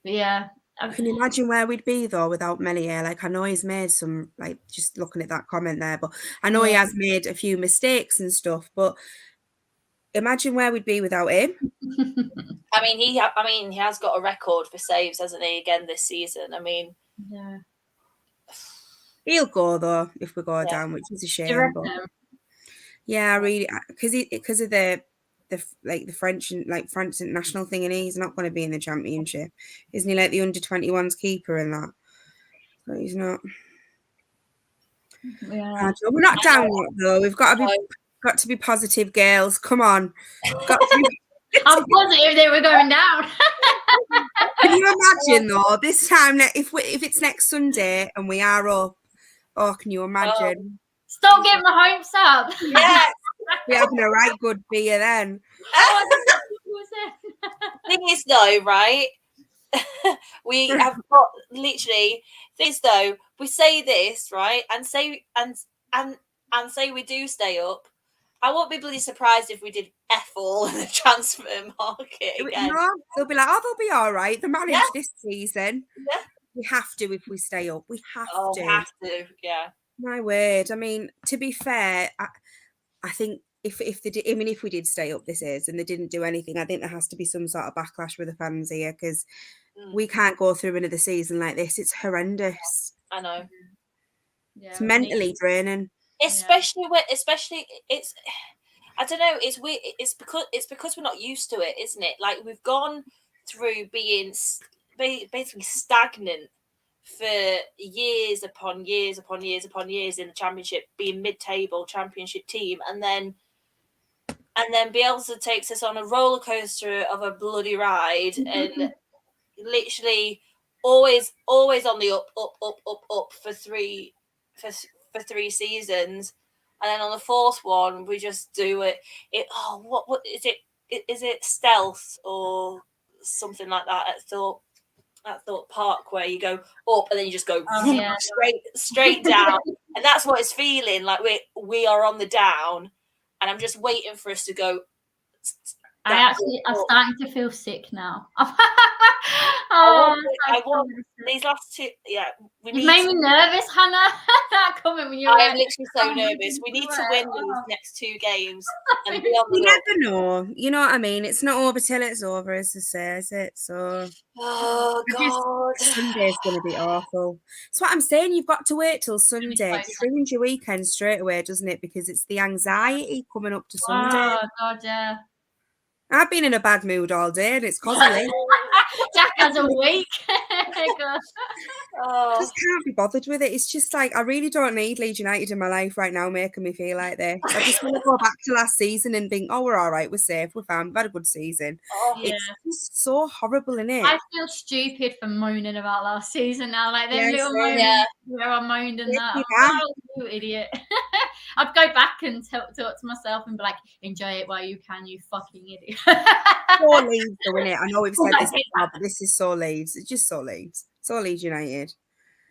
But yeah. Can you imagine where we'd be though without Melier? Like, I know he's made some, like, just looking at that comment there, but I know he has made a few mistakes and stuff, but imagine where we'd be without him. I mean, he has got a record for saves, hasn't he? Again this season. I mean, yeah, he'll go though if we go down, which is a shame. But yeah, really, because of the French national thing, and he's not going to be in the championship, isn't he? Like the under-21s keeper and that. So he's not. Yeah. We're not down yet though. We've got to be positive, girls. Come on. I'm positive they were going down. Can you imagine though? This time, if it's next Sunday and we are up, oh, can you imagine? Stop getting my hopes up. Yes. We're having a right good beer then. Thing is though, right? We have got literally this though. We say this, right, and say we do stay up. I won't be bloody surprised if we did F all in the transfer market again. No, they'll be like, oh, they'll be all right. They're managed this season. Yeah. We have to if we stay up. We have to. Have to, yeah. My word. I mean, to be fair, I think if we did stay up this is and they didn't do anything, I think there has to be some sort of backlash with the fans here because we can't go through another season like this. It's horrendous. I know. Yeah, it's mentally draining. Especially it's I don't know, it's weird. It's because we're not used to it, isn't it? Like we've gone through being basically stagnant for years upon years upon years upon years in the championship, being mid-table championship team, and then Bielsa takes us on a roller coaster of a bloody ride, and literally always on the up for for 3 seasons, and then on the 4th one we just do it. What is it? Is it Stealth or something like that at Thorpe Park, where you go up and then you just go straight down, and that's what it's feeling like. We are on the down, and I'm just waiting for us to go. I'm starting to feel sick now. I want these last 2. Yeah, you made me nervous, Hannah. That comment when you. I am literally so nervous. We need to win these next 2 games and be on the You never know. You know what I mean? It's not over till it's over, as they say, is it? So. Oh God, Sunday's going to be awful. That's what I'm saying. You've got to wait till Sunday. It ruins your weekend straight away, doesn't it? Because it's the anxiety coming up to Sunday. Oh God, yeah. I've been in a bad mood all day, and it's cause of Leeds. Jack has a week. Just can't be bothered with it. It's just like I really don't need Leeds United in my life right now, making me feel like this. I just want to go back to last season and think, oh, we're all right, we're safe, we're fine, we've had a good season. It's just so horrible, isn't it? I feel stupid for moaning about last season now. Like them little moments where I moaned and that. Oh, you idiot. I'd go back and talk to myself and be like, enjoy it while you can, you fucking idiot. So Leeds, though, innit? I know we've said this before, but this is so Leeds. It's just so Leeds. So Leeds United.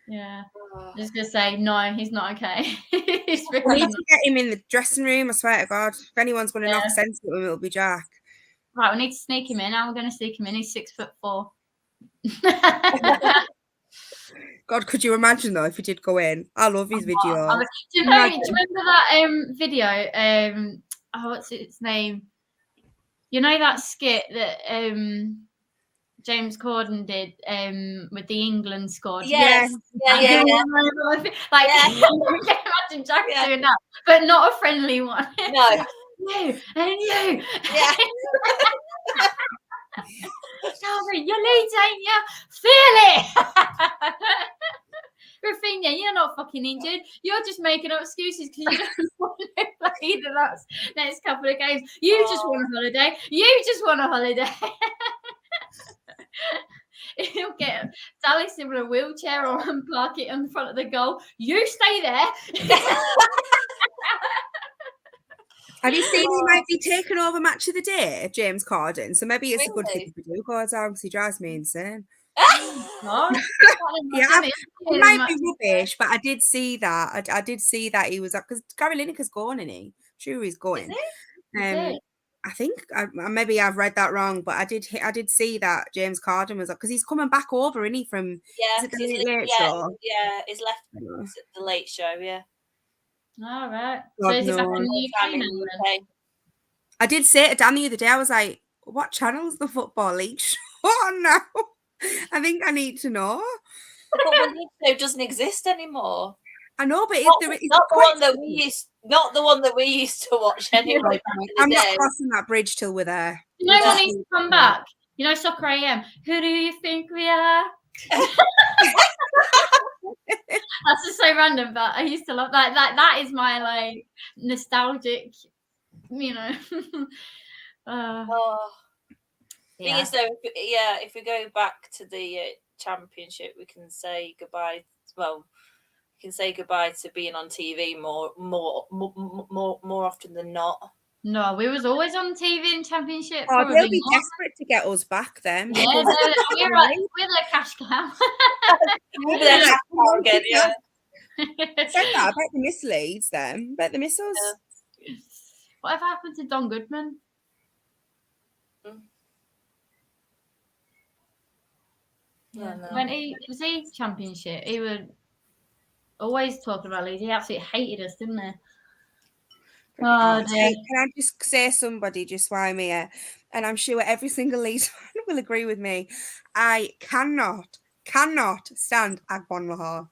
Yeah. I'm just going to say, no, he's not okay. He's we need to get him in the dressing room, I swear to God. If anyone's going to knock sense at him, it'll be Jack. Right, we need to sneak him in. How are we going to sneak him in? He's 6'4". God, could you imagine though if he did go in? I love his video. Do you remember that video? What's its name? You know that skit that James Corden did with the England squad? Yes. Yeah. Like, I can imagine Jack doing that, but not a friendly one. No. You and you. Yeah. Kalvin, you're Leeds, ain't you? Feel it. Rafinha, you're not fucking injured. You're just making up excuses because you don't want to play the next couple of games. You just want a holiday. You just want a holiday. He'll get Dallas in a wheelchair or unplug it in front of the goal. You stay there. Have you seen he might be taking over Match of the Day, James Corden? So maybe it's a good thing if we do go down because he drives me insane. It might be rubbish, but I did see that. I did see that he was up because Gary Lineker's going, isn't he? Sure, he's going. I think maybe I've read that wrong, but I did see that James Corden was up because he's coming back over, isn't he? From the Late Show? Yeah, he's left the Late Show. Yeah. All right. So is he back in the UK now? I did say to Dan the other day, I was like, "What channel's the Football League show on now?" I think I need to know. The Football League show doesn't exist anymore. I know, but not the one that we used to watch anyway. I'm not crossing that bridge till we're there. You know what needs to come back? You know, Soccer AM. Who do you think we are? That's just so random, but I used to love that. That is my like nostalgic, you know. Thing is, though, if we go back to the championship, we can say goodbye. Well, we can say goodbye to being on TV more often than not. No, we was always on TV in championship. Oh, they'll be desperate to get us back then. Yeah, we're the cash cow. We're the cash cow again, yeah. I bet they miss Leeds then. I bet they miss us. Yeah. Whatever happened to Don Goodman? When he was championship, he would always talk about Leeds. He absolutely hated us, didn't he? Oh, dear. Can I just say somebody just while I'm here? And I'm sure every single Leeds fan will agree with me. I cannot stand Agbonlahor.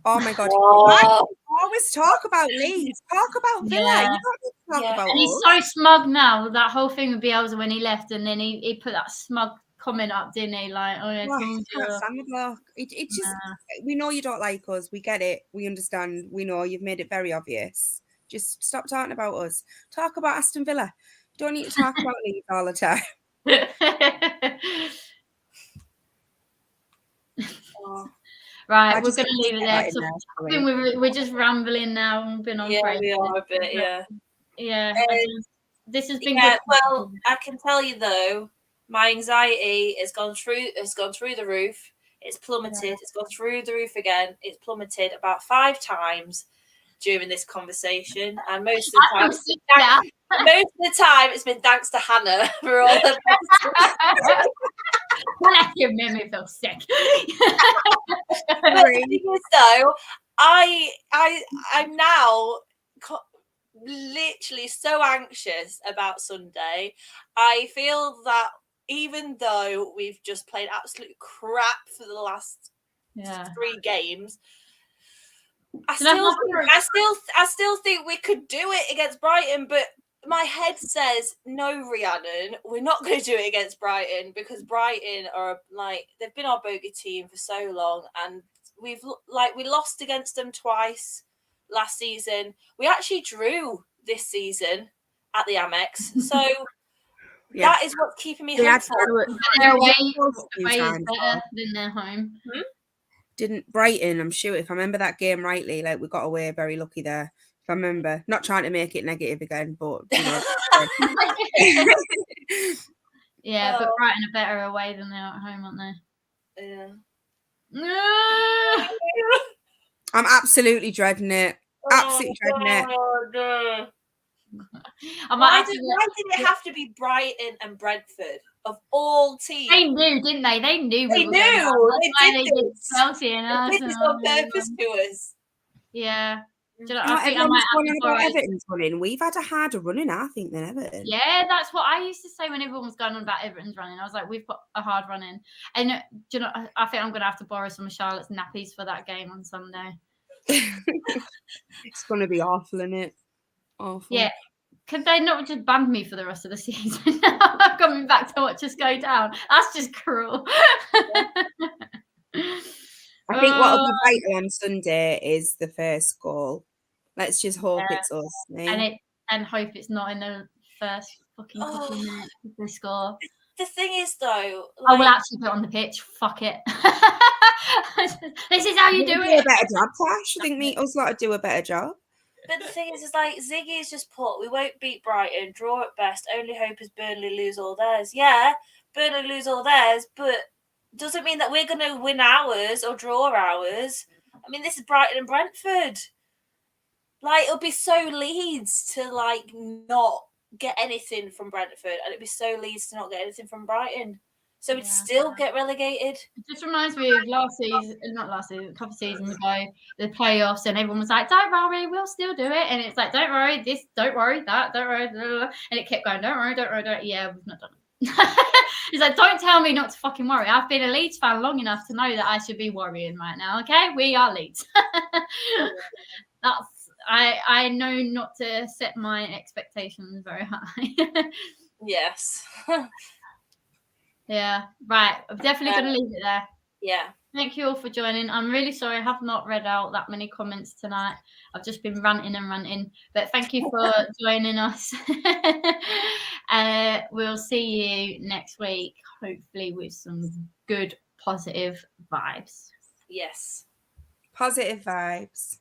Oh my God. Always talk about Leeds. Talk about Villa. Yeah. You don't need to talk about and he's so smug now. That whole thing with Bielsa when he left, and then he put that smug comment up, didn't he? Like, I can't stand the bloke. It's just, we know you don't like us. We get it. We understand. We know you've made it very obvious. Just stop talking about us. Talk about Aston Villa. You don't need to talk about Leeds all the time. Right, I we're just going to leave it there. get that in I there, think we're just rambling now and we've been on Yeah, for we ages. are a bit, yeah. Yeah, this has been Yeah, good. well, I can tell you though, my anxiety has gone through the roof. It's plummeted. Yeah. It's gone through the roof again. It's plummeted about 5 times during this conversation, and most of the time it's been thanks to Hannah for all the You made me feel sick. But the thing is, though, I'm now literally so anxious about Sunday. I feel that even though we've just played absolute crap for the last 3 games, I still think we could do it against Brighton, but my head says no, Rhiannon, we're not going to do it against Brighton, because Brighton are like, they've been our bogey team for so long, and we lost against them twice last season. We actually drew this season at the Amex, so that is what's keeping me hopeful. Their away is better than their home. Didn't Brighton, I'm sure, if I remember that game rightly, like we got away very lucky there. If I remember, not trying to make it negative again, but you know. Yeah, but Brighton are better away than they are at home, aren't they? Yeah. I'm absolutely dreading it. Absolutely dreading it. No. Why did it have to be Brighton and Brentford of all teams? They knew, didn't they? They knew. They knew. They did Chelsea and They did this on purpose to us. Yeah. You know, I think I might have to Everton's running. We've had a harder running, I think, than Everton. Yeah, that's what I used to say when everyone was going on about Everton's running. I was like, we've got a hard run in. And do you know, I think I'm going to have to borrow some of Charlotte's nappies for that game on Sunday. It's going to be awful, isn't it? Awful. Yeah. Could they not just ban me for the rest of the season? I'm coming back to watch us go down. That's just cruel. I think what will be vital on Sunday is the first goal. Let's just hope it's us. And hope it's not in the first fucking couple of minutes if they score. The thing is, though, I will actually put it on the pitch. Fuck it. This is how you do it. A better job, Tash. I think us lot to do a better job. But the thing is like Ziggy's just put, we won't beat Brighton, draw at best. Only hope is Burnley lose all theirs. Yeah, Burnley lose all theirs, but doesn't mean that we're going to win ours or draw ours. I mean, this is Brighton and Brentford. Like, it'll be so Leeds to, like, not get anything from Brentford, and it'd be so Leeds to not get anything from Brighton. So we'd still get relegated. It just reminds me of a couple of seasons ago, the playoffs, and everyone was like, don't worry, we'll still do it. And it's like, don't worry, this, don't worry, that, don't worry, blah, blah, blah. And it kept going, don't worry, yeah, we've not done it. He's like, don't tell me not to fucking worry. I've been a Leeds fan long enough to know that I should be worrying right now, okay? We are Leeds. I know not to set my expectations very high. Yes. Yeah, right. I'm definitely going to leave it there. Yeah. Thank you all for joining. I'm really sorry I have not read out that many comments tonight. I've just been ranting. But thank you for joining us. We'll see you next week, hopefully with some good, positive vibes. Yes. Positive vibes.